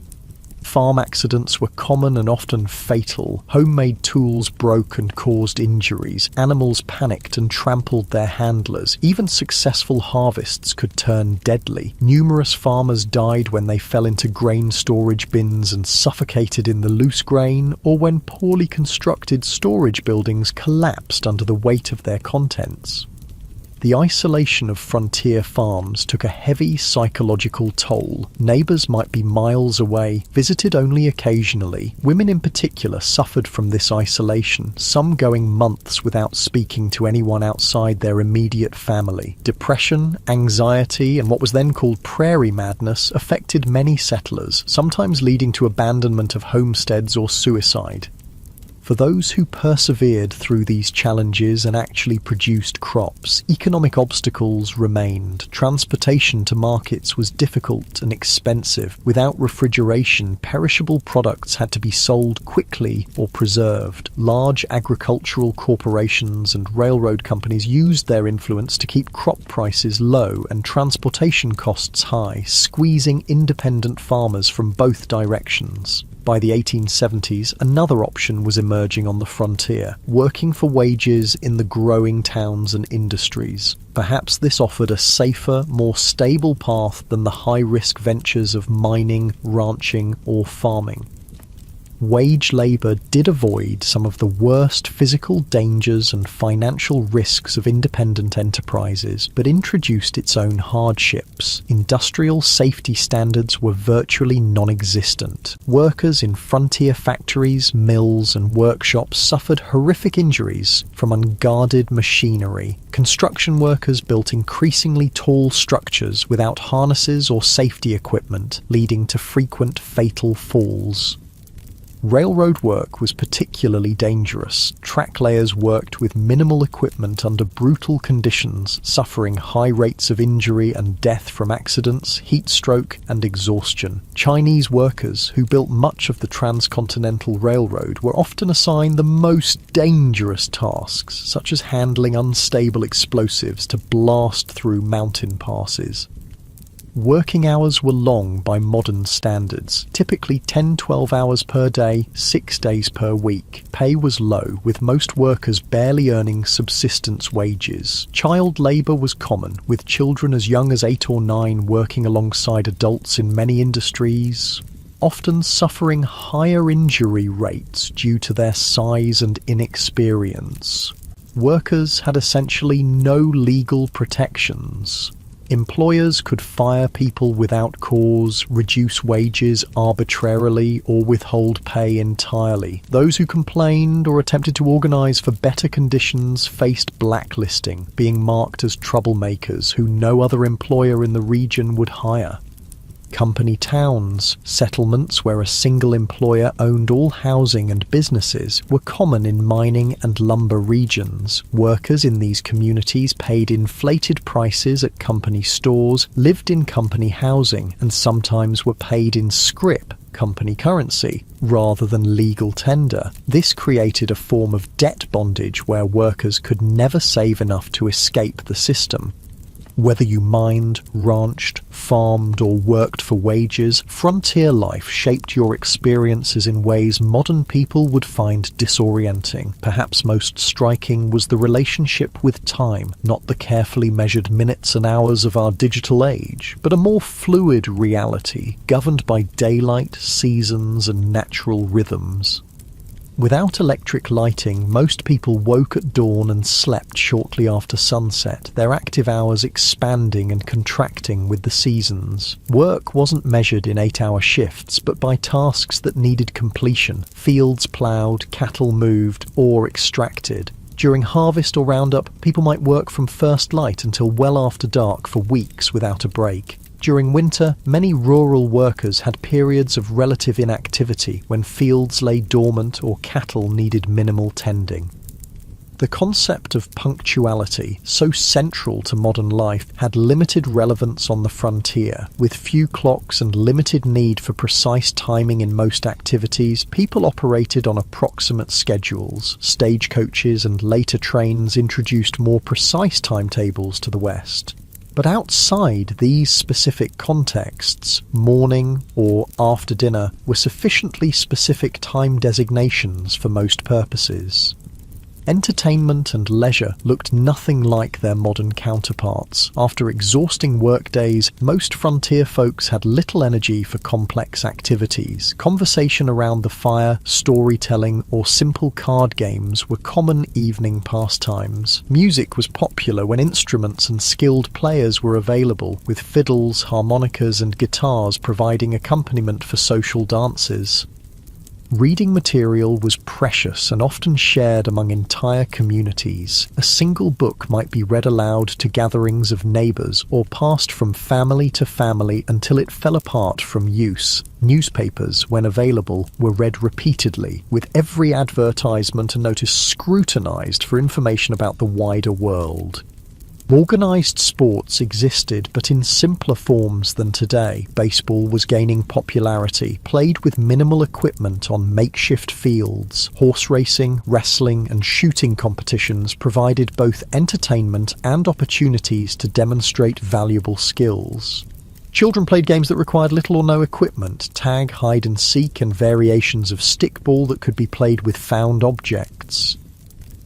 Farm accidents were common and often fatal. Homemade tools broke and caused injuries. Animals panicked and trampled their handlers. Even successful harvests could turn deadly. Numerous farmers died when they fell into grain storage bins and suffocated in the loose grain, or when poorly constructed storage buildings collapsed under the weight of their contents. The isolation of frontier farms took a heavy psychological toll. Neighbours might be miles away, visited only occasionally. Women in particular suffered from this isolation, some going months without speaking to anyone outside their immediate family. Depression, anxiety, and what was then called prairie madness affected many settlers, sometimes leading to abandonment of homesteads or suicide. For those who persevered through these challenges and actually produced crops, economic obstacles remained. Transportation to markets was difficult and expensive. Without refrigeration, perishable products had to be sold quickly or preserved. Large agricultural corporations and railroad companies used their influence to keep crop prices low and transportation costs high, squeezing independent farmers from both directions. By the 1870s, another option was emerging on the frontier, working for wages in the growing towns and industries. Perhaps this offered a safer, more stable path than the high-risk ventures of mining, ranching, or farming. Wage labour did avoid some of the worst physical dangers and financial risks of independent enterprises, but introduced its own hardships. Industrial safety standards were virtually non-existent. Workers in frontier factories, mills, and workshops suffered horrific injuries from unguarded machinery. Construction workers built increasingly tall structures without harnesses or safety equipment, leading to frequent fatal falls. Railroad work was particularly dangerous. Track layers worked with minimal equipment under brutal conditions, suffering high rates of injury and death from accidents, heat stroke, and exhaustion. Chinese workers, who built much of the transcontinental railroad, were often assigned the most dangerous tasks, such as handling unstable explosives to blast through mountain passes. Working hours were long by modern standards, typically 10-12 hours per day, 6 days per week. Pay was low, with most workers barely earning subsistence wages. Child labour was common, with children as young as 8 or 9 working alongside adults in many industries, often suffering higher injury rates due to their size and inexperience. Workers had essentially no legal protections. Employers could fire people without cause, reduce wages arbitrarily, or withhold pay entirely. Those who complained or attempted to organise for better conditions faced blacklisting, being marked as troublemakers who no other employer in the region would hire. Company towns, settlements where a single employer owned all housing and businesses, were common in mining and lumber regions. Workers in these communities paid inflated prices at company stores, lived in company housing, and sometimes were paid in scrip, company currency, rather than legal tender. This created a form of debt bondage where workers could never save enough to escape the system. Whether you mined, ranched, farmed, or worked for wages, frontier life shaped your experiences in ways modern people would find disorienting. Perhaps most striking was the relationship with time, not the carefully measured minutes and hours of our digital age, but a more fluid reality, governed by daylight, seasons, and natural rhythms. Without electric lighting, most people woke at dawn and slept shortly after sunset, their active hours expanding and contracting with the seasons. Work wasn't measured in 8-hour shifts, but by tasks that needed completion: fields ploughed, cattle moved, ore extracted. During harvest or roundup, people might work from first light until well after dark for weeks without a break. During winter, many rural workers had periods of relative inactivity when fields lay dormant or cattle needed minimal tending. The concept of punctuality, so central to modern life, had limited relevance on the frontier. With few clocks and limited need for precise timing in most activities, people operated on approximate schedules. Stagecoaches and later trains introduced more precise timetables to the West. But outside these specific contexts, morning or after dinner were sufficiently specific time designations for most purposes. Entertainment and leisure looked nothing like their modern counterparts. After exhausting workdays, most frontier folks had little energy for complex activities. Conversation around the fire, storytelling, or simple card games were common evening pastimes. Music was popular when instruments and skilled players were available, with fiddles, harmonicas, and guitars providing accompaniment for social dances. Reading material was precious and often shared among entire communities. A single book might be read aloud to gatherings of neighbours or passed from family to family until it fell apart from use. Newspapers, when available, were read repeatedly, with every advertisement and notice scrutinised for information about the wider world. Organised sports existed, but in simpler forms than today. Baseball was gaining popularity, played with minimal equipment on makeshift fields. Horse racing, wrestling, and shooting competitions provided both entertainment and opportunities to demonstrate valuable skills. Children played games that required little or no equipment: tag, hide and seek, and variations of stickball that could be played with found objects.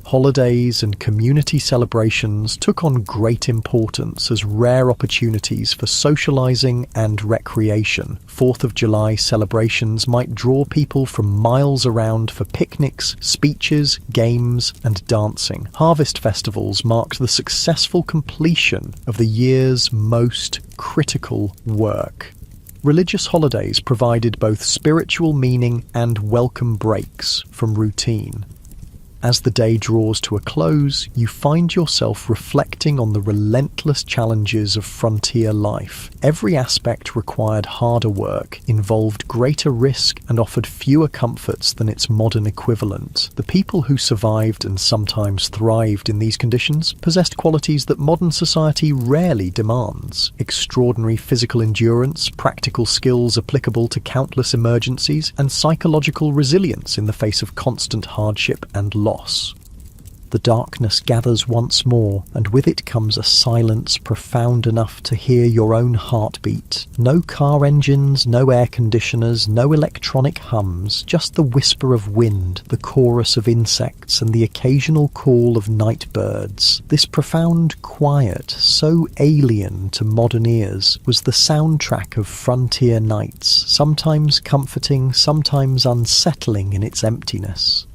Holidays and community celebrations took on great importance as rare opportunities for socializing and recreation. 4th of July celebrations might draw people from miles around for picnics, speeches, games, and dancing. Harvest festivals marked the successful completion of the year's most critical work. Religious holidays provided both spiritual meaning and welcome breaks from routine. As the day draws to a close, you find yourself reflecting on the relentless challenges of frontier life. Every aspect required harder work, involved greater risk, and offered fewer comforts than its modern equivalent. The people who survived and sometimes thrived in these conditions possessed qualities that modern society rarely demands: extraordinary physical endurance, practical skills applicable to countless emergencies, and psychological resilience in the face of constant hardship and loss. The darkness gathers once more, and with it comes a silence profound enough to hear your own heartbeat. No car engines, no air conditioners, no electronic hums, just the whisper of wind, the chorus of insects, and the occasional call of night birds. This profound quiet, so alien to modern ears, was the soundtrack of frontier nights, sometimes comforting, sometimes unsettling in its emptiness.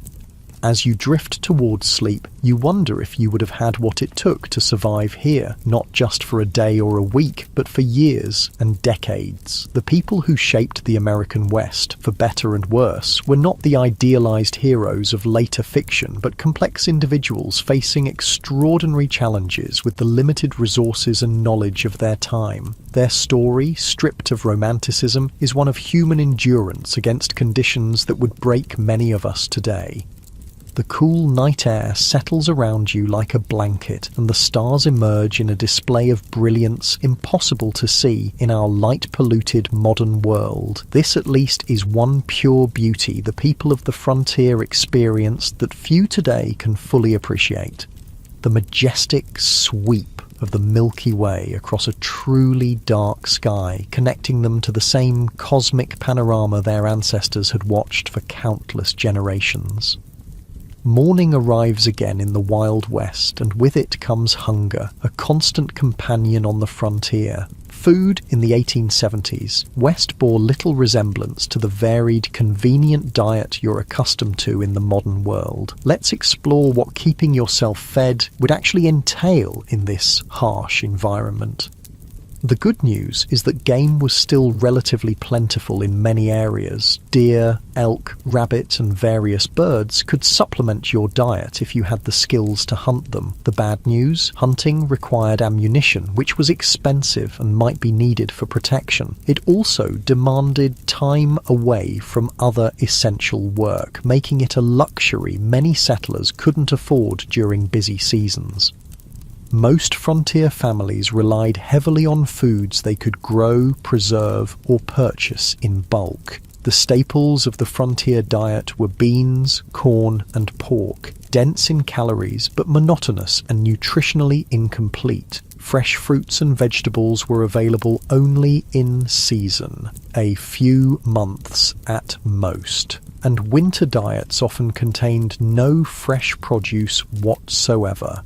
As you drift towards sleep, you wonder if you would have had what it took to survive here, not just for a day or a week, but for years and decades. The people who shaped the American West, for better and worse, were not the idealized heroes of later fiction, but complex individuals facing extraordinary challenges with the limited resources and knowledge of their time. Their story, stripped of romanticism, is one of human endurance against conditions that would break many of us today. The cool night air settles around you like a blanket, and the stars emerge in a display of brilliance impossible to see in our light-polluted modern world. This at least is one pure beauty the people of the frontier experienced that few today can fully appreciate: the majestic sweep of the Milky Way across a truly dark sky, connecting them to the same cosmic panorama their ancestors had watched for countless generations. Morning arrives again in the Wild West, and with it comes hunger, a constant companion on the frontier. Food in the 1870s, West bore little resemblance to the varied, convenient diet you're accustomed to in the modern world. Let's explore what keeping yourself fed would actually entail in this harsh environment. The good news is that game was still relatively plentiful in many areas. Deer, elk, rabbit, and various birds could supplement your diet if you had the skills to hunt them. The bad news? Hunting required ammunition, which was expensive and might be needed for protection. It also demanded time away from other essential work, making it a luxury many settlers couldn't afford during busy seasons. Most frontier families relied heavily on foods they could grow, preserve, or purchase in bulk. The staples of the frontier diet were beans, corn, and pork, dense in calories but monotonous and nutritionally incomplete. Fresh fruits and vegetables were available only in season, a few months at most, and winter diets often contained no fresh produce whatsoever.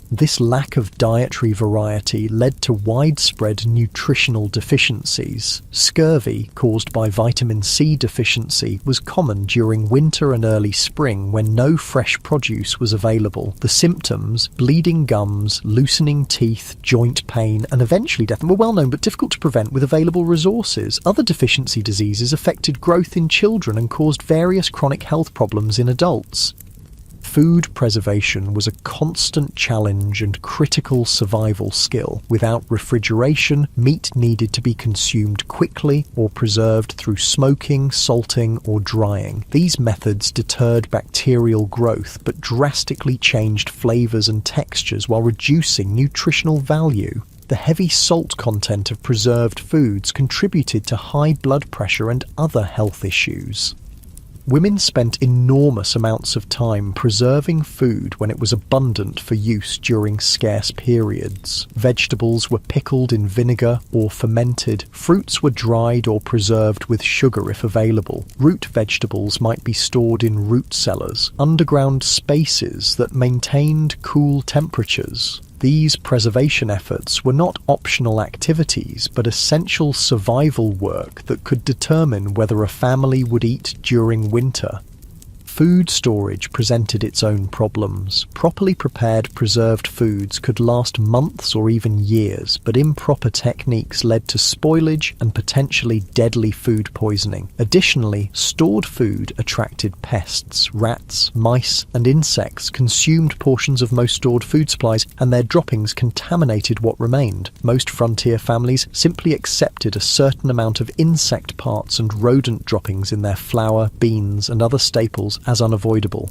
This lack of dietary variety led to widespread nutritional deficiencies. Scurvy, caused by vitamin C deficiency, was common during winter and early spring when no fresh produce was available. The symptoms, bleeding gums, loosening teeth, joint pain, and eventually death, were well known but difficult to prevent with available resources. Other deficiency diseases affected growth in children and caused various chronic health problems in adults. Food preservation was a constant challenge and critical survival skill. Without refrigeration, meat needed to be consumed quickly or preserved through smoking, salting, or drying. These methods deterred bacterial growth but drastically changed flavors and textures while reducing nutritional value. The heavy salt content of preserved foods contributed to high blood pressure and other health issues. Women spent enormous amounts of time preserving food when it was abundant for use during scarce periods. Vegetables were pickled in vinegar or fermented. Fruits were dried or preserved with sugar if available. Root vegetables might be stored in root cellars, underground spaces that maintained cool temperatures. These preservation efforts were not optional activities, but essential survival work that could determine whether a family would eat during winter. Food storage presented its own problems. Properly prepared preserved foods could last months or even years, but improper techniques led to spoilage and potentially deadly food poisoning. Additionally, stored food attracted pests. Rats, mice, and insects consumed portions of most stored food supplies, and their droppings contaminated what remained. Most frontier families simply accepted a certain amount of insect parts and rodent droppings in their flour, beans, and other staples as unavoidable.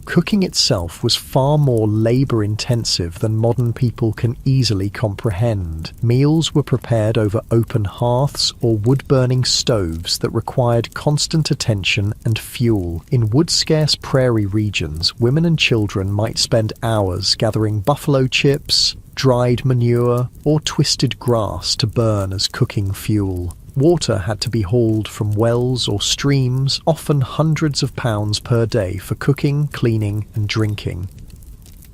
Cooking itself was far more labor-intensive than modern people can easily comprehend. Meals were prepared over open hearths or wood-burning stoves that required constant attention and fuel. In wood-scarce prairie regions, women and children might spend hours gathering buffalo chips, dried manure, or twisted grass to burn as cooking fuel. Water had to be hauled from wells or streams, often hundreds of pounds per day for cooking, cleaning, and drinking.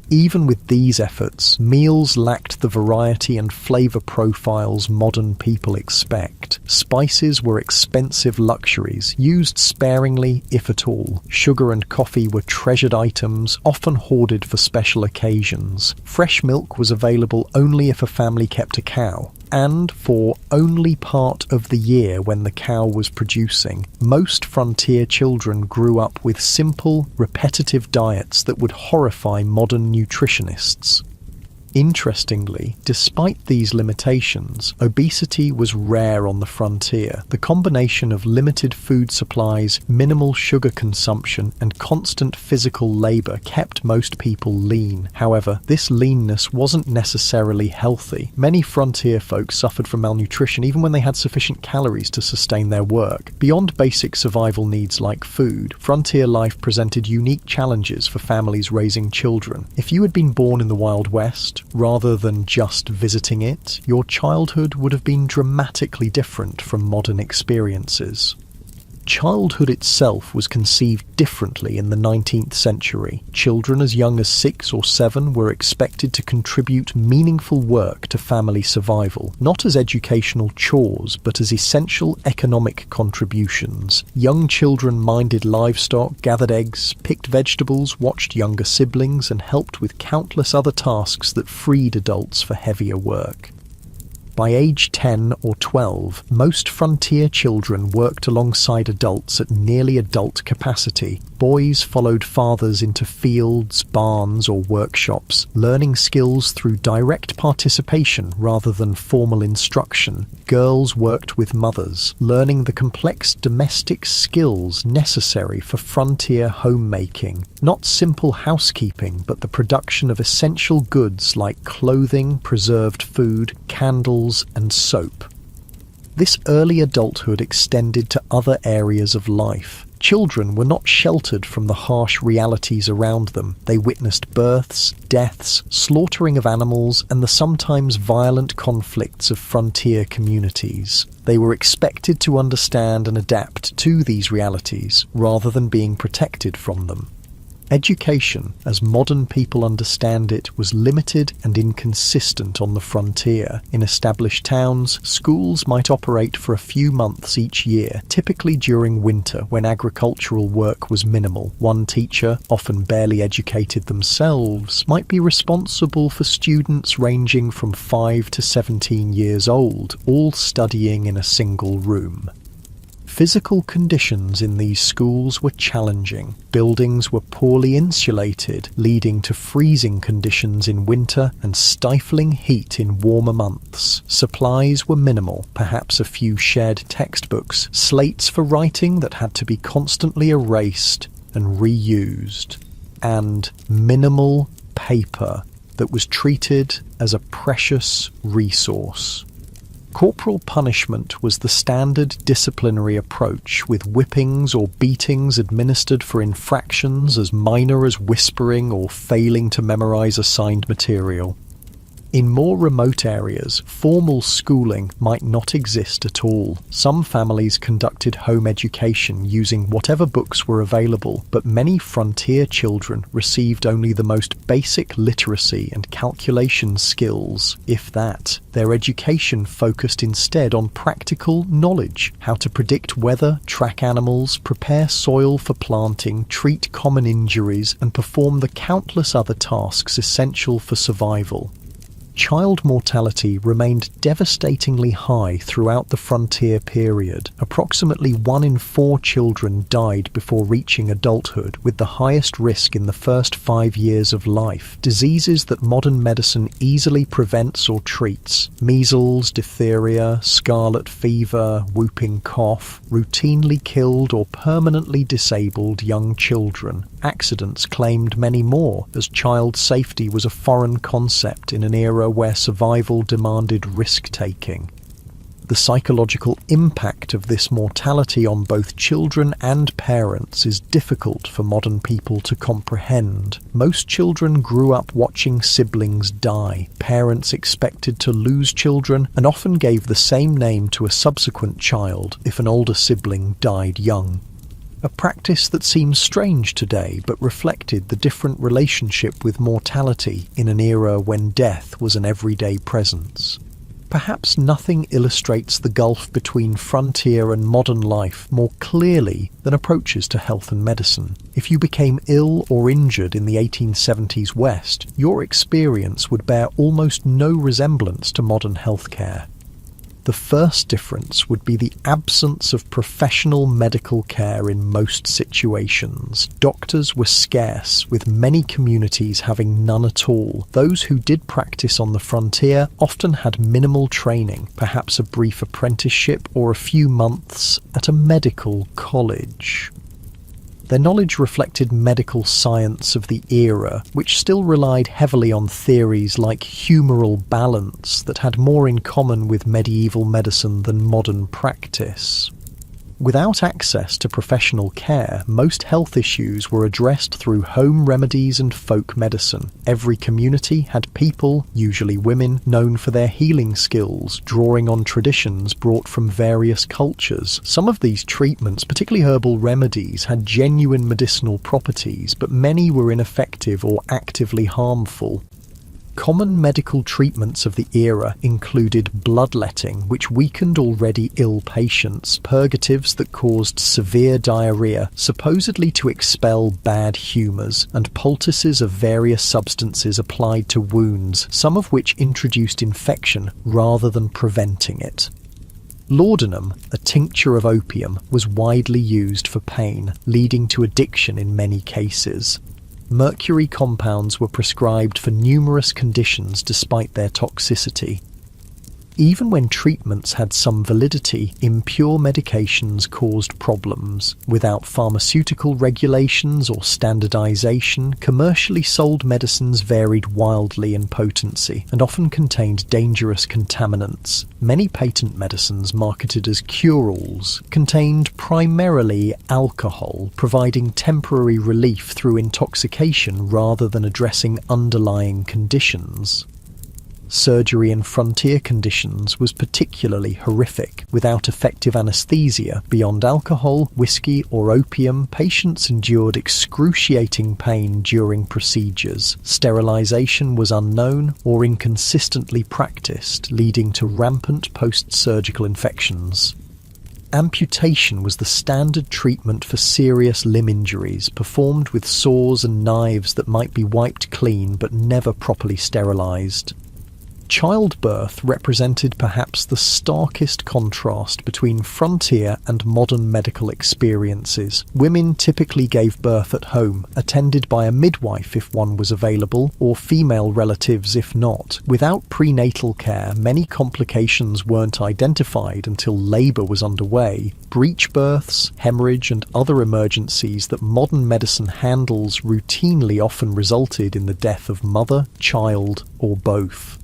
Even with these efforts, meals lacked the variety and flavor profiles modern people expect. Spices were expensive luxuries, used sparingly, if at all. Sugar and coffee were treasured items, often hoarded for special occasions. Fresh milk was available only if a family kept a cow, and for only part of the year when the cow was producing. Most frontier children grew up with simple, repetitive diets that would horrify modern nutritionists. Interestingly, despite these limitations, obesity was rare on the frontier. The combination of limited food supplies, minimal sugar consumption, and constant physical labor kept most people lean. However, this leanness wasn't necessarily healthy. Many frontier folk suffered from malnutrition even when they had sufficient calories to sustain their work. Beyond basic survival needs like food, frontier life presented unique challenges for families raising children. If you had been born in the Wild West, rather than just visiting it, your childhood would have been dramatically different from modern experiences. Childhood itself was conceived differently in the 19th century. Children as young as 6 or 7 were expected to contribute meaningful work to family survival, not as educational chores, but as essential economic contributions. Young children minded livestock, gathered eggs, picked vegetables, watched younger siblings, and helped with countless other tasks that freed adults for heavier work. By age 10 or 12, most frontier children worked alongside adults at nearly adult capacity. Boys followed fathers into fields, barns, or workshops, learning skills through direct participation rather than formal instruction. Girls worked with mothers, learning the complex domestic skills necessary for frontier homemaking. Not simple housekeeping, but the production of essential goods like clothing, preserved food, candles, and soap. This early adulthood extended to other areas of life. Children were not sheltered from the harsh realities around them. They witnessed births, deaths, slaughtering of animals, and the sometimes violent conflicts of frontier communities. They were expected to understand and adapt to these realities, rather than being protected from them. Education, as modern people understand it, was limited and inconsistent on the frontier. In established towns, schools might operate for a few months each year, typically during winter when agricultural work was minimal. One teacher, often barely educated themselves, might be responsible for students ranging from 5 to 17 years old, all studying in a single room. Physical conditions in these schools were challenging. Buildings were poorly insulated, leading to freezing conditions in winter and stifling heat in warmer months. Supplies were minimal, perhaps a few shared textbooks, slates for writing that had to be constantly erased and reused, and minimal paper that was treated as a precious resource. Corporal punishment was the standard disciplinary approach, with whippings or beatings administered for infractions as minor as whispering or failing to memorize assigned material. In more remote areas, formal schooling might not exist at all. Some families conducted home education using whatever books were available, but many frontier children received only the most basic literacy and calculation skills, if that. Their education focused instead on practical knowledge, how to predict weather, track animals, prepare soil for planting, treat common injuries, and perform the countless other tasks essential for survival. Child mortality remained devastatingly high throughout the frontier period. Approximately 1 in 4 children died before reaching adulthood, with the highest risk in the first 5 years of life. Diseases that modern medicine easily prevents or treats, measles, diphtheria, scarlet fever, whooping cough, routinely killed or permanently disabled young children. Accidents claimed many more, as child safety was a foreign concept in an era where survival demanded risk-taking. The psychological impact of this mortality on both children and parents is difficult for modern people to comprehend. Most children grew up watching siblings die. Parents expected to lose children and often gave the same name to a subsequent child if an older sibling died young. A practice that seems strange today, but reflected the different relationship with mortality in an era when death was an everyday presence. Perhaps nothing illustrates the gulf between frontier and modern life more clearly than approaches to health and medicine. If you became ill or injured in the 1870s West, your experience would bear almost no resemblance to modern healthcare. The first difference would be the absence of professional medical care in most situations. Doctors were scarce, with many communities having none at all. Those who did practice on the frontier often had minimal training, perhaps a brief apprenticeship or a few months at a medical college. Their knowledge reflected medical science of the era, which still relied heavily on theories like humoral balance that had more in common with medieval medicine than modern practice. Without access to professional care, most health issues were addressed through home remedies and folk medicine. Every community had people, usually women, known for their healing skills, drawing on traditions brought from various cultures. Some of these treatments, particularly herbal remedies, had genuine medicinal properties, but many were ineffective or actively harmful. Common medical treatments of the era included bloodletting, which weakened already ill patients, purgatives that caused severe diarrhea, supposedly to expel bad humours, and poultices of various substances applied to wounds, some of which introduced infection rather than preventing it. Laudanum, a tincture of opium, was widely used for pain, leading to addiction in many cases. Mercury compounds were prescribed for numerous conditions despite their toxicity. Even when treatments had some validity, impure medications caused problems. Without pharmaceutical regulations or standardization, commercially sold medicines varied wildly in potency and often contained dangerous contaminants. Many patent medicines marketed as cure-alls contained primarily alcohol, providing temporary relief through intoxication rather than addressing underlying conditions. Surgery in frontier conditions was particularly horrific. Without effective anesthesia, beyond alcohol, whiskey, or opium, patients endured excruciating pain during procedures. Sterilization was unknown or inconsistently practiced, leading to rampant post-surgical infections. Amputation was the standard treatment for serious limb injuries, performed with saws and knives that might be wiped clean but never properly sterilized. Childbirth represented perhaps the starkest contrast between frontier and modern medical experiences. Women typically gave birth at home, attended by a midwife if one was available, or female relatives if not. Without prenatal care, many complications weren't identified until labour was underway. Breech births, hemorrhage, and other emergencies that modern medicine handles routinely often resulted in the death of mother, child, or both.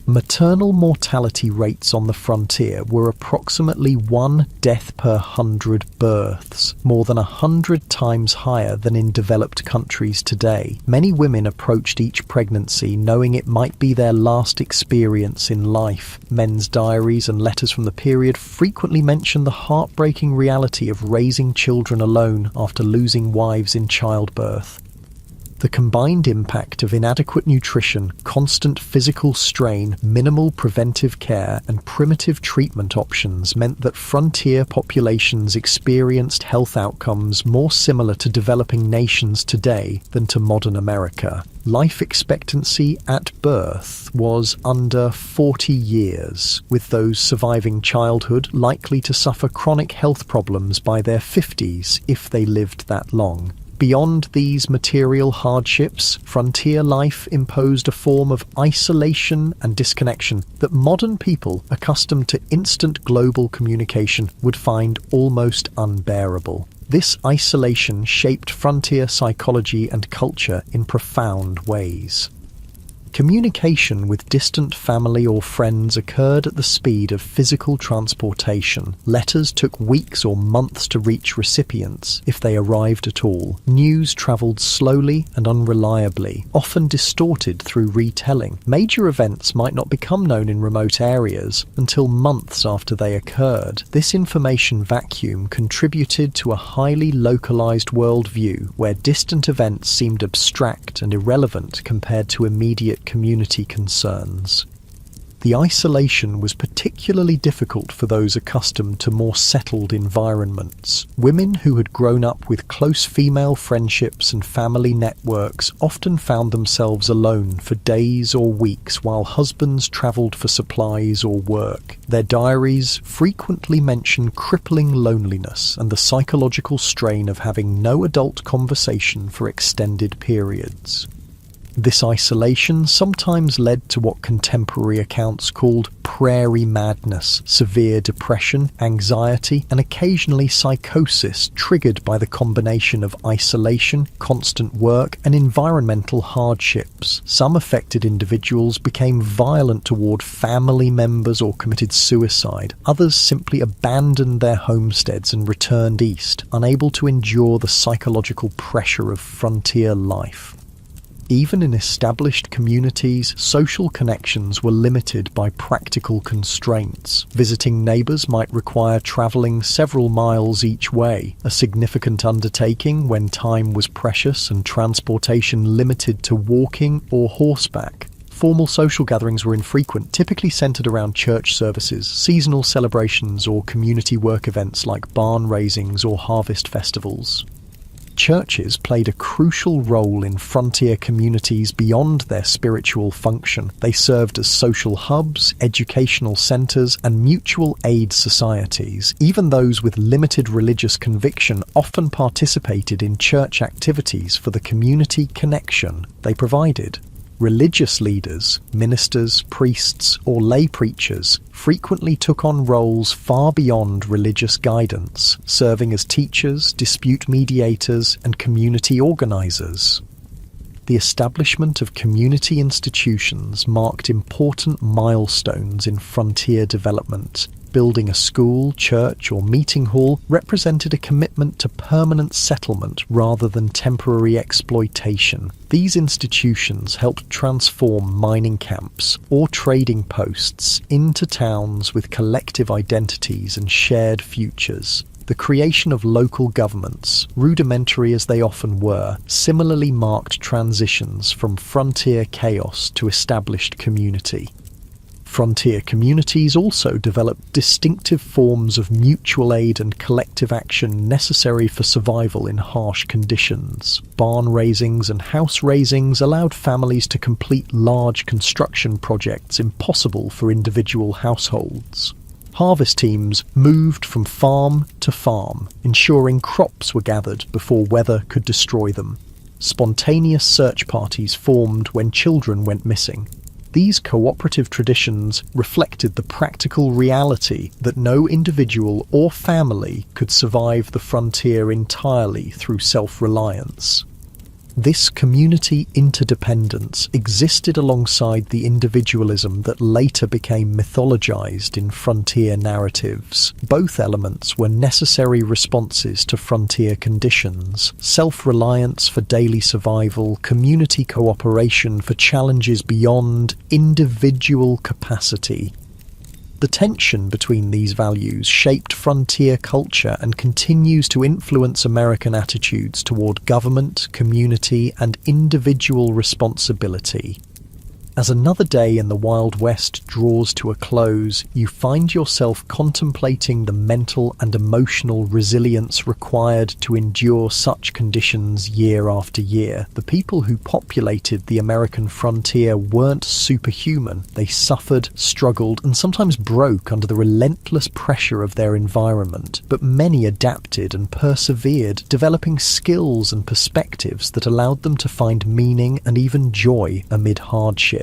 Maternal mortality rates on the frontier were approximately 1 death per 100 births, more than 100 times higher than in developed countries today. Many women approached each pregnancy knowing it might be their last experience in life. Men's diaries and letters from the period frequently mention the heartbreaking reality of raising children alone after losing wives in childbirth. The combined impact of inadequate nutrition, constant physical strain, minimal preventive care, and primitive treatment options meant that frontier populations experienced health outcomes more similar to developing nations today than to modern America. Life expectancy at birth was under 40 years, with those surviving childhood likely to suffer chronic health problems by their 50s if they lived that long. Beyond these material hardships, frontier life imposed a form of isolation and disconnection that modern people accustomed to instant global communication would find almost unbearable. This isolation shaped frontier psychology and culture in profound ways. Communication with distant family or friends occurred at the speed of physical transportation. Letters took weeks or months to reach recipients, if they arrived at all. News travelled slowly and unreliably, often distorted through retelling. Major events might not become known in remote areas until months after they occurred. This information vacuum contributed to a highly localised worldview where distant events seemed abstract and irrelevant compared to immediate community concerns. The isolation was particularly difficult for those accustomed to more settled environments. Women who had grown up with close female friendships and family networks often found themselves alone for days or weeks while husbands travelled for supplies or work. Their diaries frequently mention crippling loneliness and the psychological strain of having no adult conversation for extended periods. This isolation sometimes led to what contemporary accounts called prairie madness, severe depression, anxiety, and occasionally psychosis triggered by the combination of isolation, constant work, and environmental hardships. Some affected individuals became violent toward family members or committed suicide. Others simply abandoned their homesteads and returned east, unable to endure the psychological pressure of frontier life. Even in established communities, social connections were limited by practical constraints. Visiting neighbours might require travelling several miles each way, a significant undertaking when time was precious and transportation limited to walking or horseback. Formal social gatherings were infrequent, typically centred around church services, seasonal celebrations, or community work events like barn raisings or harvest festivals. Churches played a crucial role in frontier communities beyond their spiritual function. They served as social hubs, educational centres, and mutual aid societies. Even those with limited religious conviction often participated in church activities for the community connection they provided. Religious leaders, ministers, priests, or lay preachers frequently took on roles far beyond religious guidance, serving as teachers, dispute mediators, and community organisers. The establishment of community institutions marked important milestones in frontier development. Building a school, church, or meeting hall represented a commitment to permanent settlement rather than temporary exploitation. These institutions helped transform mining camps or trading posts into towns with collective identities and shared futures. The creation of local governments, rudimentary as they often were, similarly marked transitions from frontier chaos to established community. Frontier communities also developed distinctive forms of mutual aid and collective action necessary for survival in harsh conditions. Barn raisings and house raisings allowed families to complete large construction projects impossible for individual households. Harvest teams moved from farm to farm, ensuring crops were gathered before weather could destroy them. Spontaneous search parties formed when children went missing. These cooperative traditions reflected the practical reality that no individual or family could survive the frontier entirely through self-reliance. This community interdependence existed alongside the individualism that later became mythologized in frontier narratives. Both elements were necessary responses to frontier conditions: self-reliance for daily survival, community cooperation for challenges beyond individual capacity. The tension between these values shaped frontier culture and continues to influence American attitudes toward government, community, and individual responsibility. As another day in the Wild West draws to a close, you find yourself contemplating the mental and emotional resilience required to endure such conditions year after year. The people who populated the American frontier weren't superhuman. They suffered, struggled, and sometimes broke under the relentless pressure of their environment. But many adapted and persevered, developing skills and perspectives that allowed them to find meaning and even joy amid hardship.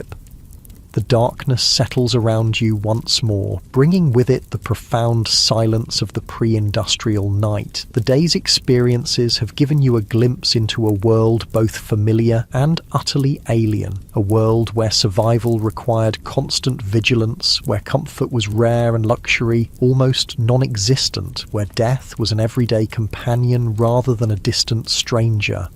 The darkness settles around you once more, bringing with it the profound silence of the pre-industrial night. The day's experiences have given you a glimpse into a world both familiar and utterly alien, a world where survival required constant vigilance, where comfort was rare and luxury almost non-existent, where death was an everyday companion rather than a distant stranger.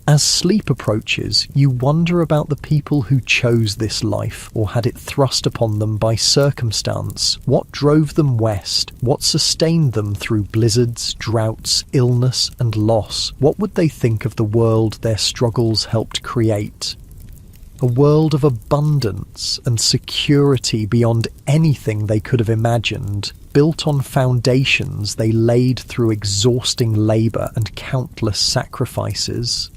As sleep approaches, you wonder about the people who chose this life or had it thrust upon them by circumstance. What drove them west? What sustained them through blizzards, droughts, illness, and loss? What would they think of the world their struggles helped create? A world of abundance and security beyond anything they could have imagined, built on foundations they laid through exhausting labour and countless sacrifices.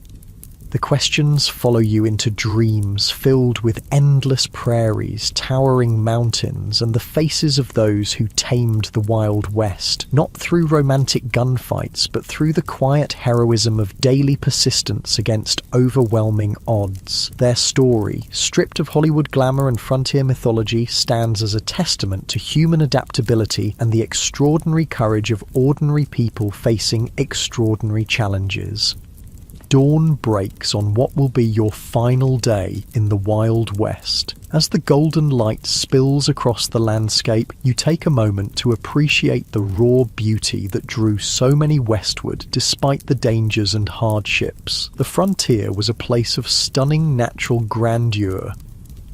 The questions follow you into dreams filled with endless prairies, towering mountains, and the faces of those who tamed the Wild West, not through romantic gunfights, but through the quiet heroism of daily persistence against overwhelming odds. Their story, stripped of Hollywood glamour and frontier mythology, stands as a testament to human adaptability and the extraordinary courage of ordinary people facing extraordinary challenges. Dawn breaks on what will be your final day in the Wild West. As the golden light spills across the landscape, you take a moment to appreciate the raw beauty that drew so many westward despite the dangers and hardships. The frontier was a place of stunning natural grandeur.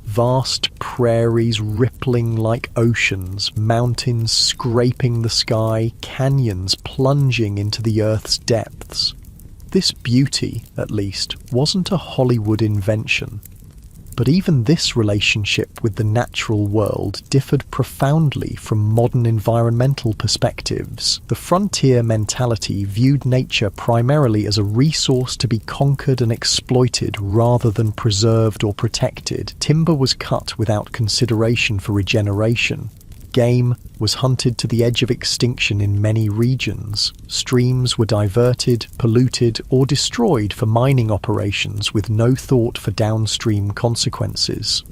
Vast prairies rippling like oceans, mountains scraping the sky, canyons plunging into the earth's depths. This beauty, at least, wasn't a Hollywood invention. But even this relationship with the natural world differed profoundly from modern environmental perspectives. The frontier mentality viewed nature primarily as a resource to be conquered and exploited rather than preserved or protected. Timber was cut without consideration for regeneration. Game was hunted to the edge of extinction in many regions. Streams were diverted, polluted, or destroyed for mining operations with no thought for downstream consequences.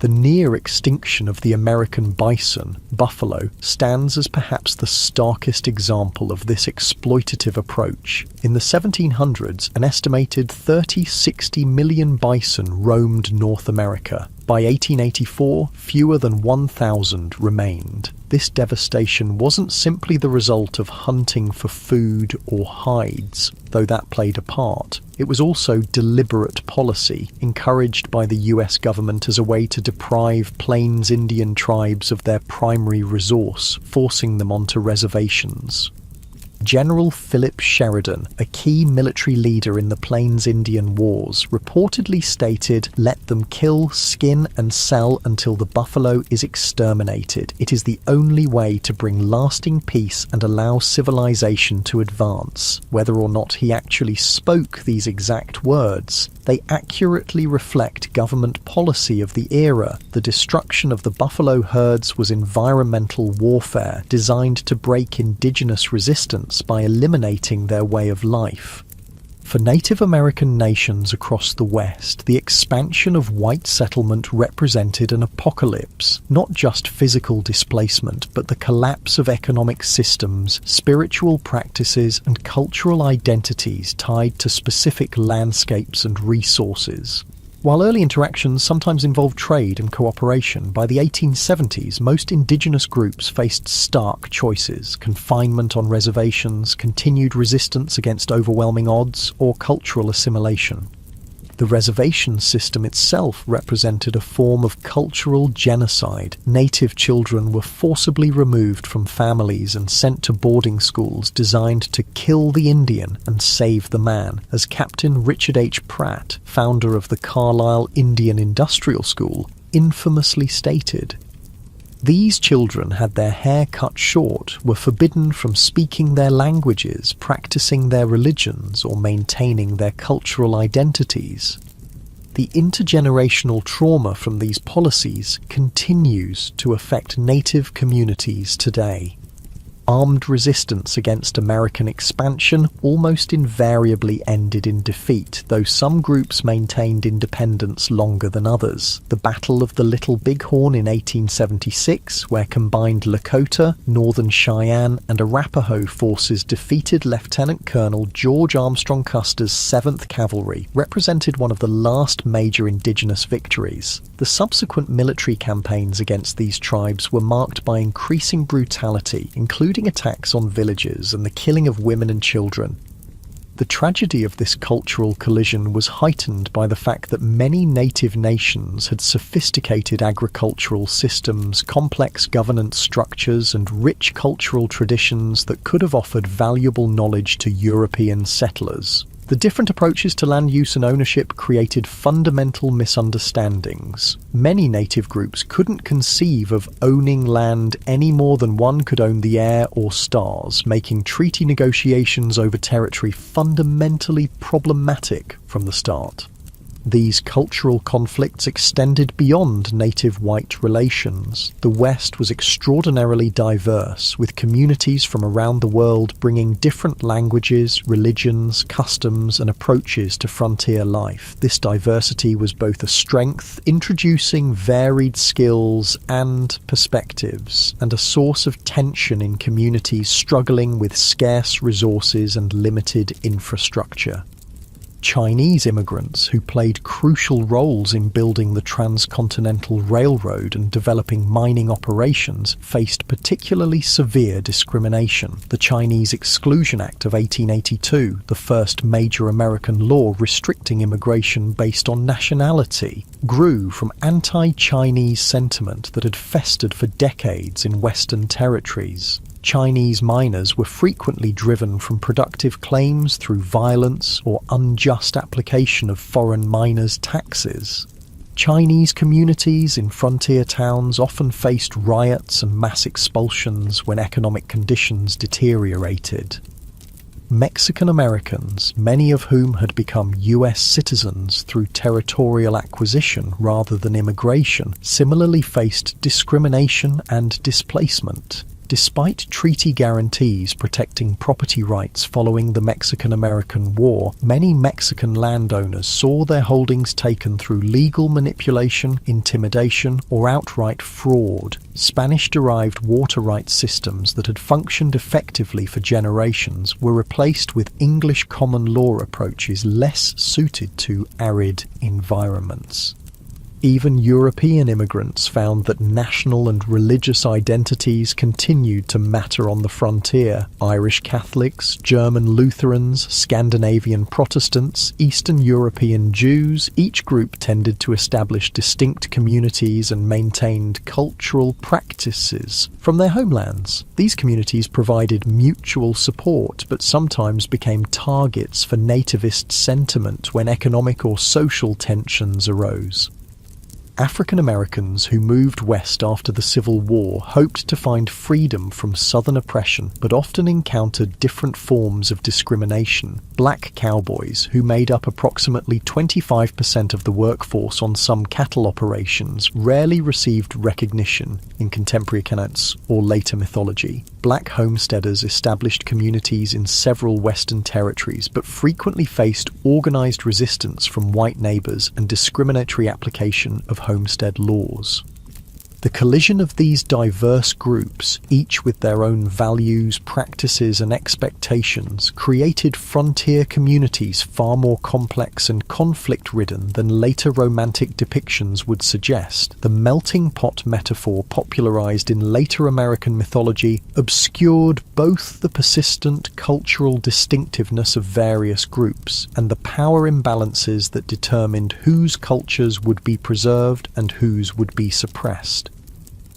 The near extinction of the American bison, buffalo, stands as perhaps the starkest example of this exploitative approach. In the 1700s, an estimated 30–60 million bison roamed North America. By 1884, fewer than 1,000 remained. This devastation wasn't simply the result of hunting for food or hides, though that played a part. It was also deliberate policy, encouraged by the US government as a way to deprive Plains Indian tribes of their primary resource, forcing them onto reservations. General Philip Sheridan, a key military leader in the Plains Indian Wars, reportedly stated, "Let them kill, skin, and sell until the buffalo is exterminated. It is the only way to bring lasting peace and allow civilization to advance." Whether or not he actually spoke these exact words, they accurately reflect government policy of the era. The destruction of the buffalo herds was environmental warfare designed to break indigenous resistance by eliminating their way of life. For Native American nations across the West, the expansion of white settlement represented an apocalypse, not just physical displacement, but the collapse of economic systems, spiritual practices, and cultural identities tied to specific landscapes and resources. While early interactions sometimes involved trade and cooperation, by the 1870s most indigenous groups faced stark choices: confinement on reservations, continued resistance against overwhelming odds, or cultural assimilation. The reservation system itself represented a form of cultural genocide. Native children were forcibly removed from families and sent to boarding schools designed to kill the Indian and save the man, as Captain Richard H. Pratt, founder of the Carlisle Indian Industrial School, infamously stated. These children had their hair cut short, were forbidden from speaking their languages, practicing their religions, or maintaining their cultural identities. The intergenerational trauma from these policies continues to affect Native communities today. Armed resistance against American expansion almost invariably ended in defeat, though some groups maintained independence longer than others. The Battle of the Little Bighorn in 1876, where combined Lakota, Northern Cheyenne, and Arapaho forces defeated Lieutenant Colonel George Armstrong Custer's 7th Cavalry, represented one of the last major indigenous victories. The subsequent military campaigns against these tribes were marked by increasing brutality, including attacks on villages and the killing of women and children. The tragedy of this cultural collision was heightened by the fact that many native nations had sophisticated agricultural systems, complex governance structures, and rich cultural traditions that could have offered valuable knowledge to European settlers. The different approaches to land use and ownership created fundamental misunderstandings. Many native groups couldn't conceive of owning land any more than one could own the air or stars, making treaty negotiations over territory fundamentally problematic from the start. These cultural conflicts extended beyond native white relations. The West was extraordinarily diverse, with communities from around the world bringing different languages, religions, customs, and approaches to frontier life. This diversity was both a strength, introducing varied skills and perspectives, and a source of tension in communities struggling with scarce resources and limited infrastructure. Chinese immigrants, who played crucial roles in building the transcontinental railroad and developing mining operations, faced particularly severe discrimination. The Chinese Exclusion Act of 1882, the first major American law restricting immigration based on nationality, grew from anti-Chinese sentiment that had festered for decades in Western territories. Chinese miners were frequently driven from productive claims through violence or unjust application of foreign miners' taxes. Chinese communities in frontier towns often faced riots and mass expulsions when economic conditions deteriorated. Mexican Americans, many of whom had become US citizens through territorial acquisition rather than immigration, similarly faced discrimination and displacement. Despite treaty guarantees protecting property rights following the Mexican-American War, many Mexican landowners saw their holdings taken through legal manipulation, intimidation, or outright fraud. Spanish-derived water rights systems that had functioned effectively for generations were replaced with English common law approaches less suited to arid environments. Even European immigrants found that national and religious identities continued to matter on the frontier. Irish Catholics, German Lutherans, Scandinavian Protestants, Eastern European Jews, each group tended to establish distinct communities and maintained cultural practices from their homelands. These communities provided mutual support, but sometimes became targets for nativist sentiment when economic or social tensions arose. African Americans who moved west after the Civil War hoped to find freedom from Southern oppression, but often encountered different forms of discrimination. Black cowboys, who made up approximately 25% of the workforce on some cattle operations, rarely received recognition in contemporary accounts or later mythology. Black homesteaders established communities in several Western territories, but frequently faced organized resistance from white neighbors and discriminatory application of homestead laws. The collision of these diverse groups, each with their own values, practices, and expectations, created frontier communities far more complex and conflict-ridden than later romantic depictions would suggest. The melting pot metaphor popularized in later American mythology obscured both the persistent cultural distinctiveness of various groups and the power imbalances that determined whose cultures would be preserved and whose would be suppressed.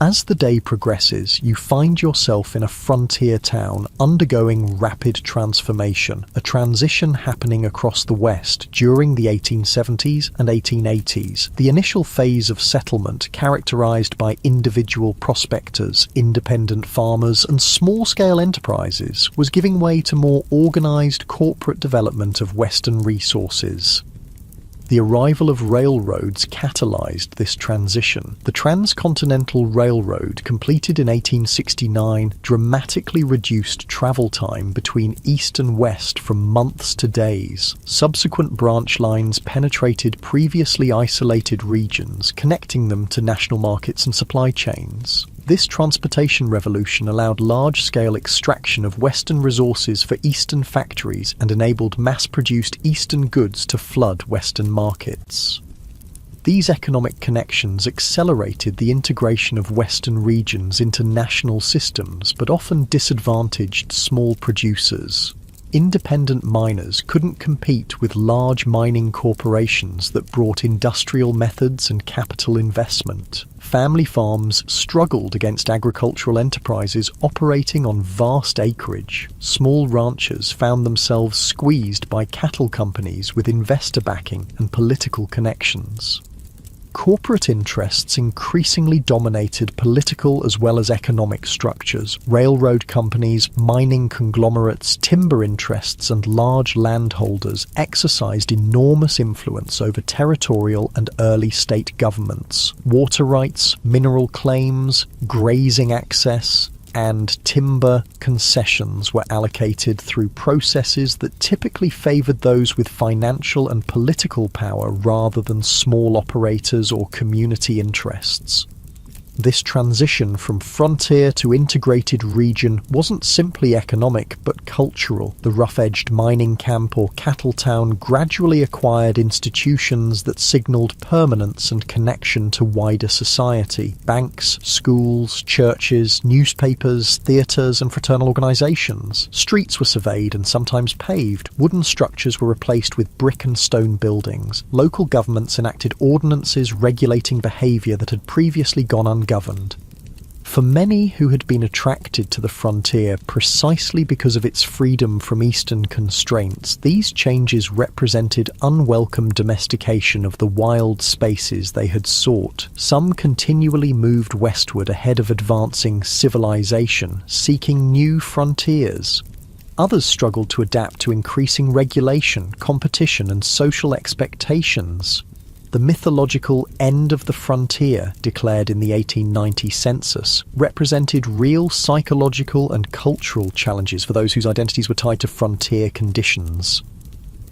As the day progresses, you find yourself in a frontier town undergoing rapid transformation, a transition happening across the West during the 1870s and 1880s. The initial phase of settlement, characterized by individual prospectors, independent farmers, and small-scale enterprises, was giving way to more organized corporate development of Western resources. The arrival of railroads catalyzed this transition. The Transcontinental Railroad, completed in 1869, dramatically reduced travel time between east and west from months to days. Subsequent branch lines penetrated previously isolated regions, connecting them to national markets and supply chains. This transportation revolution allowed large-scale extraction of Western resources for Eastern factories and enabled mass-produced Eastern goods to flood Western markets. These economic connections accelerated the integration of Western regions into national systems, but often disadvantaged small producers. independent miners couldn't compete with large mining corporations that brought industrial methods and capital investment. Family farms struggled against agricultural enterprises operating on vast acreage. Small ranchers found themselves squeezed by cattle companies with investor backing and political connections. Corporate interests increasingly dominated political as well as economic structures. Railroad companies, mining conglomerates, timber interests, and large landholders exercised enormous influence over territorial and early state governments. Water rights, mineral claims, grazing access, and timber concessions were allocated through processes that typically favoured those with financial and political power rather than small operators or community interests. This transition from frontier to integrated region wasn't simply economic but cultural. The rough-edged mining camp or cattle town gradually acquired institutions that signalled permanence and connection to wider society. Banks, schools, churches, newspapers, theatres and fraternal organisations. Streets were surveyed and sometimes paved. Wooden structures were replaced with brick and stone buildings. Local governments enacted ordinances regulating behaviour that had previously gone ungoverned. For many who had been attracted to the frontier precisely because of its freedom from Eastern constraints, these changes represented unwelcome domestication of the wild spaces they had sought. Some continually moved westward ahead of advancing civilization, seeking new frontiers. Others struggled to adapt to increasing regulation, competition, and social expectations. The mythological end of the frontier, declared in the 1890 census, represented real psychological and cultural challenges for those whose identities were tied to frontier conditions.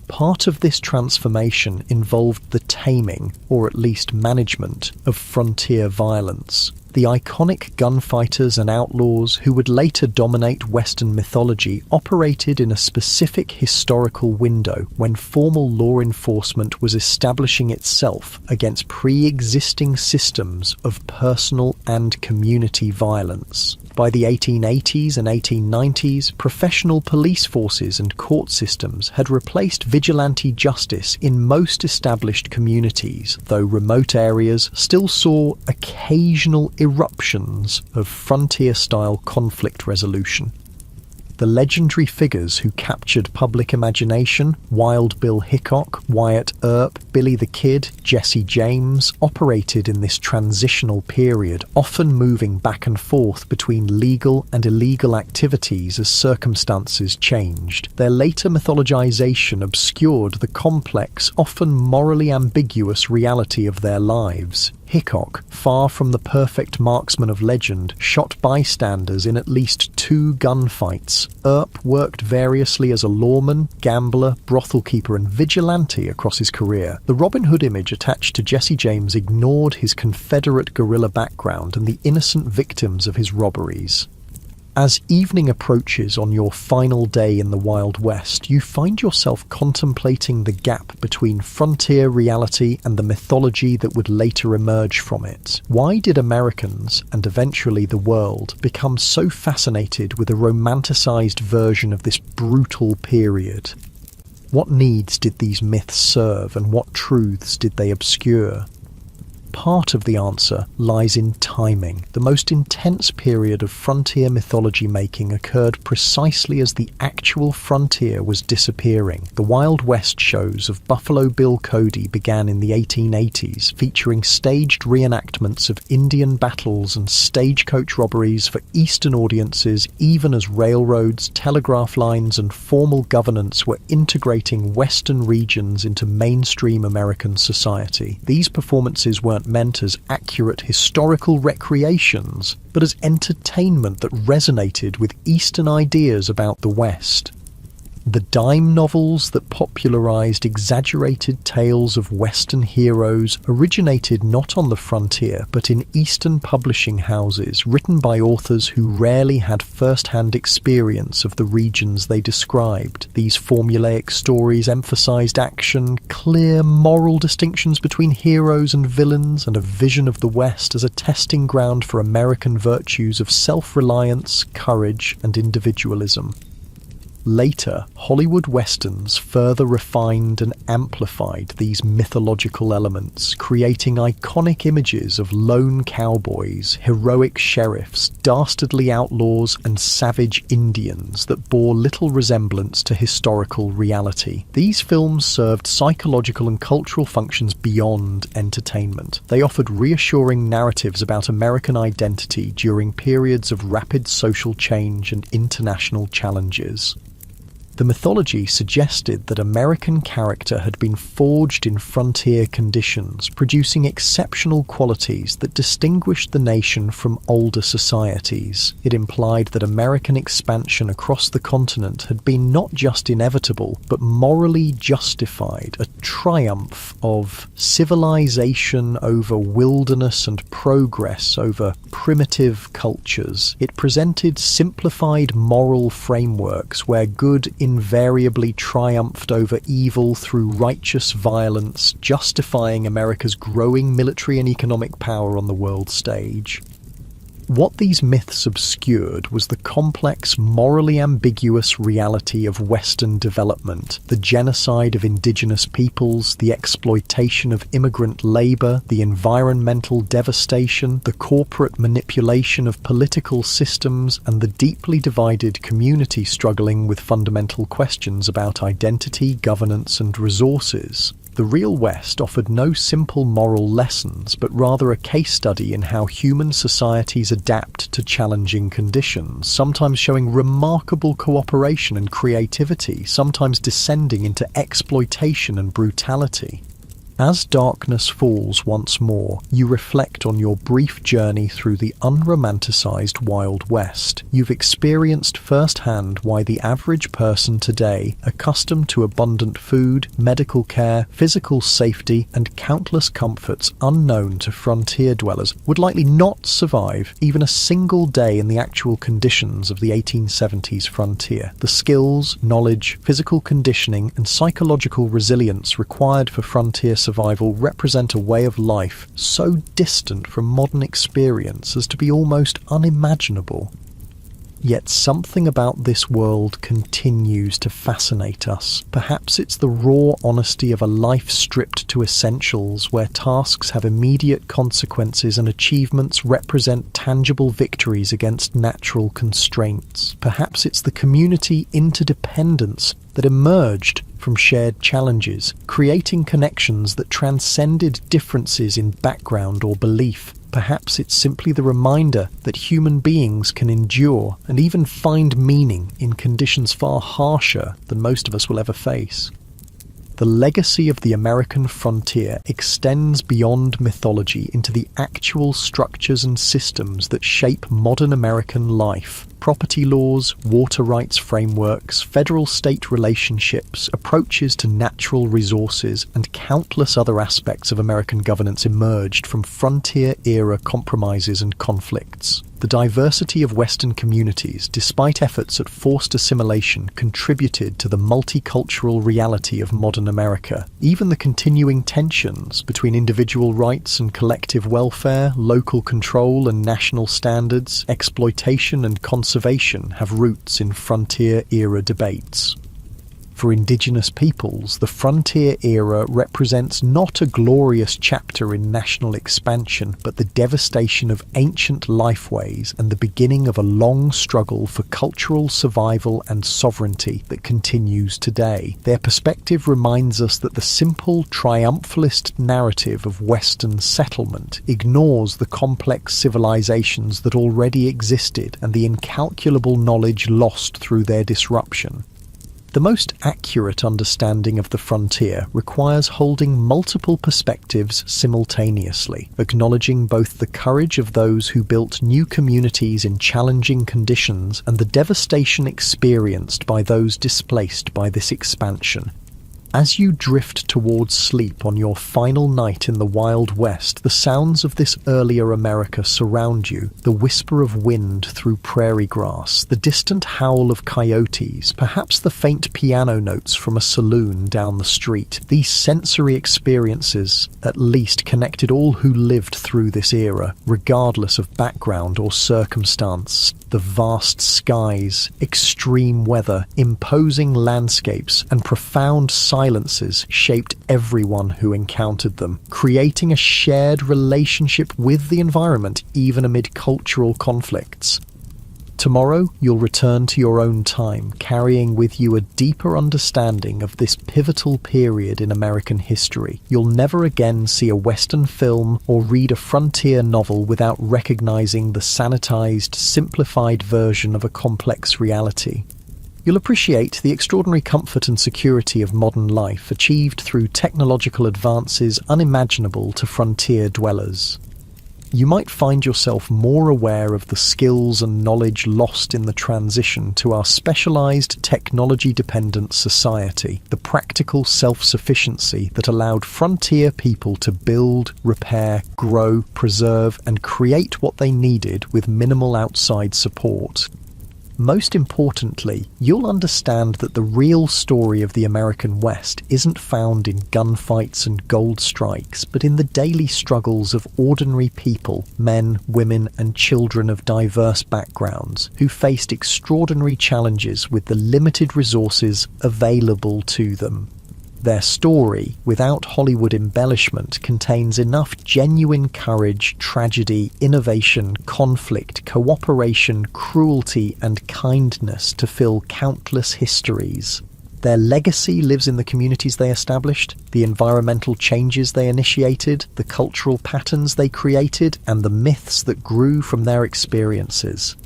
Part of this transformation involved the taming, or at least management, of frontier violence. The iconic gunfighters and outlaws who would later dominate Western mythology operated in a specific historical window when formal law enforcement was establishing itself against pre-existing systems of personal and community violence. By the 1880s and 1890s, professional police forces and court systems had replaced vigilante justice in most established communities, though remote areas still saw occasional eruptions of frontier-style conflict resolution. The legendary figures who captured public imagination, Wild Bill Hickok, Wyatt Earp, Billy the Kid, Jesse James, operated in this transitional period, often moving back and forth between legal and illegal activities as circumstances changed. Their later mythologization obscured the complex, often morally ambiguous reality of their lives. Hickok, far from the perfect marksman of legend, shot bystanders in at least 2 gunfights. Earp worked variously as a lawman, gambler, brothel keeper and vigilante across his career. The Robin Hood image attached to Jesse James ignored his Confederate guerrilla background and the innocent victims of his robberies. As evening approaches on your final day in the Wild West, you find yourself contemplating the gap between frontier reality and the mythology that would later emerge from it. Why did Americans, and eventually the world, become so fascinated with a romanticized version of this brutal period? What needs did these myths serve, and what truths did they obscure? Part of the answer lies in timing. The most intense period of frontier mythology making occurred precisely as the actual frontier was disappearing. The Wild West shows of Buffalo Bill Cody began in the 1880s, featuring staged reenactments of Indian battles and stagecoach robberies for Eastern audiences, even as railroads, telegraph lines, and formal governance were integrating Western regions into mainstream American society. These performances weren't meant as accurate historical recreations, but as entertainment that resonated with Eastern ideas about the West. The dime novels that popularized exaggerated tales of Western heroes originated not on the frontier, but in Eastern publishing houses, written by authors who rarely had first-hand experience of the regions they described. These formulaic stories emphasized action, clear moral distinctions between heroes and villains, and a vision of the West as a testing ground for American virtues of self-reliance, courage, and individualism. Later, Hollywood westerns further refined and amplified these mythological elements, creating iconic images of lone cowboys, heroic sheriffs, dastardly outlaws, and savage Indians that bore little resemblance to historical reality. These films served psychological and cultural functions beyond entertainment. They offered reassuring narratives about American identity during periods of rapid social change and international challenges. The mythology suggested that American character had been forged in frontier conditions, producing exceptional qualities that distinguished the nation from older societies. It implied that American expansion across the continent had been not just inevitable, but morally justified, a triumph of civilization over wilderness and progress over primitive cultures. It presented simplified moral frameworks where good invariably triumphed over evil through righteous violence, justifying America's growing military and economic power on the world stage. What these myths obscured was the complex, morally ambiguous reality of Western development, the genocide of indigenous peoples, the exploitation of immigrant labor, the environmental devastation, the corporate manipulation of political systems, and the deeply divided community struggling with fundamental questions about identity, governance, and resources. The real West offered no simple moral lessons, but rather a case study in how human societies adapt to challenging conditions, sometimes showing remarkable cooperation and creativity, sometimes descending into exploitation and brutality. As darkness falls once more, you reflect on your brief journey through the unromanticized Wild West. You've experienced firsthand why the average person today, accustomed to abundant food, medical care, physical safety, and countless comforts unknown to frontier dwellers, would likely not survive even a single day in the actual conditions of the 1870s frontier. The skills, knowledge, physical conditioning, and psychological resilience required for frontier survival represent a way of life so distant from modern experience as to be almost unimaginable. Yet something about this world continues to fascinate us. Perhaps it's the raw honesty of a life stripped to essentials, where tasks have immediate consequences and achievements represent tangible victories against natural constraints. Perhaps it's the community interdependence that emerged from shared challenges, creating connections that transcended differences in background or belief. Perhaps it's simply the reminder that human beings can endure and even find meaning in conditions far harsher than most of us will ever face. The legacy of the American frontier extends beyond mythology into the actual structures and systems that shape modern American life. Property laws, water rights frameworks, federal-state relationships, approaches to natural resources, and countless other aspects of American governance emerged from frontier-era compromises and conflicts. The diversity of Western communities, despite efforts at forced assimilation, contributed to the multicultural reality of modern America. Even the continuing tensions between individual rights and collective welfare, local control and national standards, exploitation and conservation have roots in frontier-era debates. For indigenous peoples, the frontier era represents not a glorious chapter in national expansion, but the devastation of ancient lifeways and the beginning of a long struggle for cultural survival and sovereignty that continues today. Their perspective reminds us that the simple triumphalist narrative of Western settlement ignores the complex civilizations that already existed and the incalculable knowledge lost through their disruption. The most accurate understanding of the frontier requires holding multiple perspectives simultaneously, acknowledging both the courage of those who built new communities in challenging conditions and the devastation experienced by those displaced by this expansion. As you drift towards sleep on your final night in the Wild West, the sounds of this earlier America surround you, the whisper of wind through prairie grass, the distant howl of coyotes, perhaps the faint piano notes from a saloon down the street. These sensory experiences, at least, connected all who lived through this era, regardless of background or circumstance. The vast skies, extreme weather, imposing landscapes, and profound silences shaped everyone who encountered them, creating a shared relationship with the environment even amid cultural conflicts. Tomorrow, you'll return to your own time, carrying with you a deeper understanding of this pivotal period in American history. You'll never again see a Western film or read a frontier novel without recognizing the sanitized, simplified version of a complex reality. You'll appreciate the extraordinary comfort and security of modern life achieved through technological advances unimaginable to frontier dwellers. You might find yourself more aware of the skills and knowledge lost in the transition to our specialized, technology-dependent society, the practical self-sufficiency that allowed frontier people to build, repair, grow, preserve, and create what they needed with minimal outside support. Most importantly, you'll understand that the real story of the American West isn't found in gunfights and gold strikes, but in the daily struggles of ordinary people, men, women, and children of diverse backgrounds, who faced extraordinary challenges with the limited resources available to them. Their story, without Hollywood embellishment, contains enough genuine courage, tragedy, innovation, conflict, cooperation, cruelty, and kindness to fill countless histories. Their legacy lives in the communities they established, the environmental changes they initiated, the cultural patterns they created, and the myths that grew from their experiences.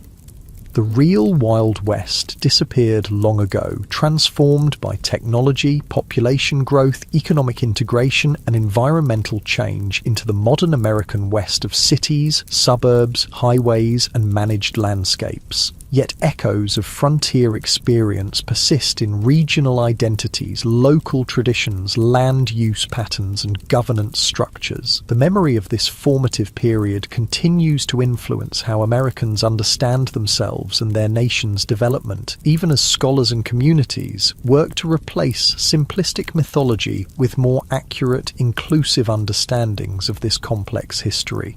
The real Wild West disappeared long ago, transformed by technology, population growth, economic integration, and environmental change into the modern American West of cities, suburbs, highways, and managed landscapes. Yet echoes of frontier experience persist in regional identities, local traditions, land use patterns, and governance structures. The memory of this formative period continues to influence how Americans understand themselves and their nation's development, even as scholars and communities work to replace simplistic mythology with more accurate, inclusive understandings of this complex history.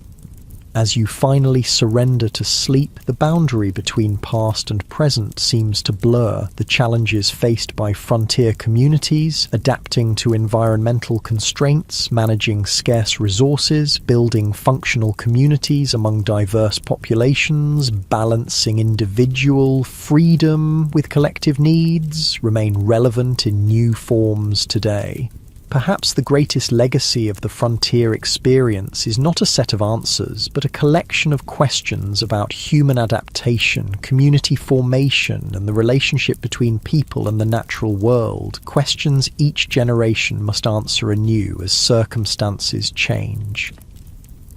As you finally surrender to sleep, the boundary between past and present seems to blur. The challenges faced by frontier communities, adapting to environmental constraints, managing scarce resources, building functional communities among diverse populations, balancing individual freedom with collective needs, remain relevant in new forms today. Perhaps the greatest legacy of the frontier experience is not a set of answers, but a collection of questions about human adaptation, community formation, and the relationship between people and the natural world, questions each generation must answer anew as circumstances change.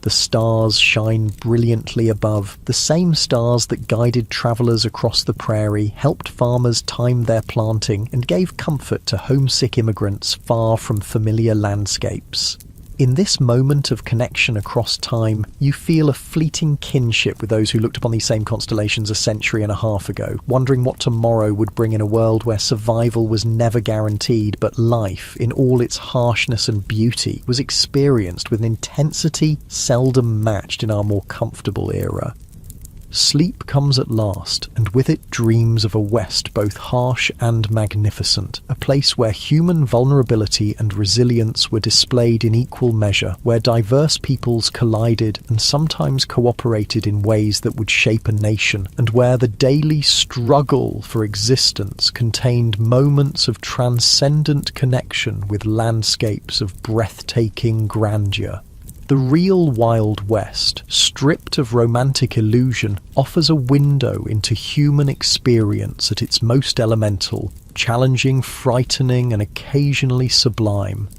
The stars shine brilliantly above, the same stars that guided travellers across the prairie, helped farmers time their planting, and gave comfort to homesick immigrants far from familiar landscapes. In this moment of connection across time, you feel a fleeting kinship with those who looked upon these same constellations a century and a half ago, wondering what tomorrow would bring in a world where survival was never guaranteed, but life, in all its harshness and beauty, was experienced with an intensity seldom matched in our more comfortable era. Sleep comes at last, and with it dreams of a West both harsh and magnificent, a place where human vulnerability and resilience were displayed in equal measure, where diverse peoples collided and sometimes cooperated in ways that would shape a nation, and where the daily struggle for existence contained moments of transcendent connection with landscapes of breathtaking grandeur. The real Wild West, stripped of romantic illusion, offers a window into human experience at its most elemental, challenging, frightening, and occasionally sublime.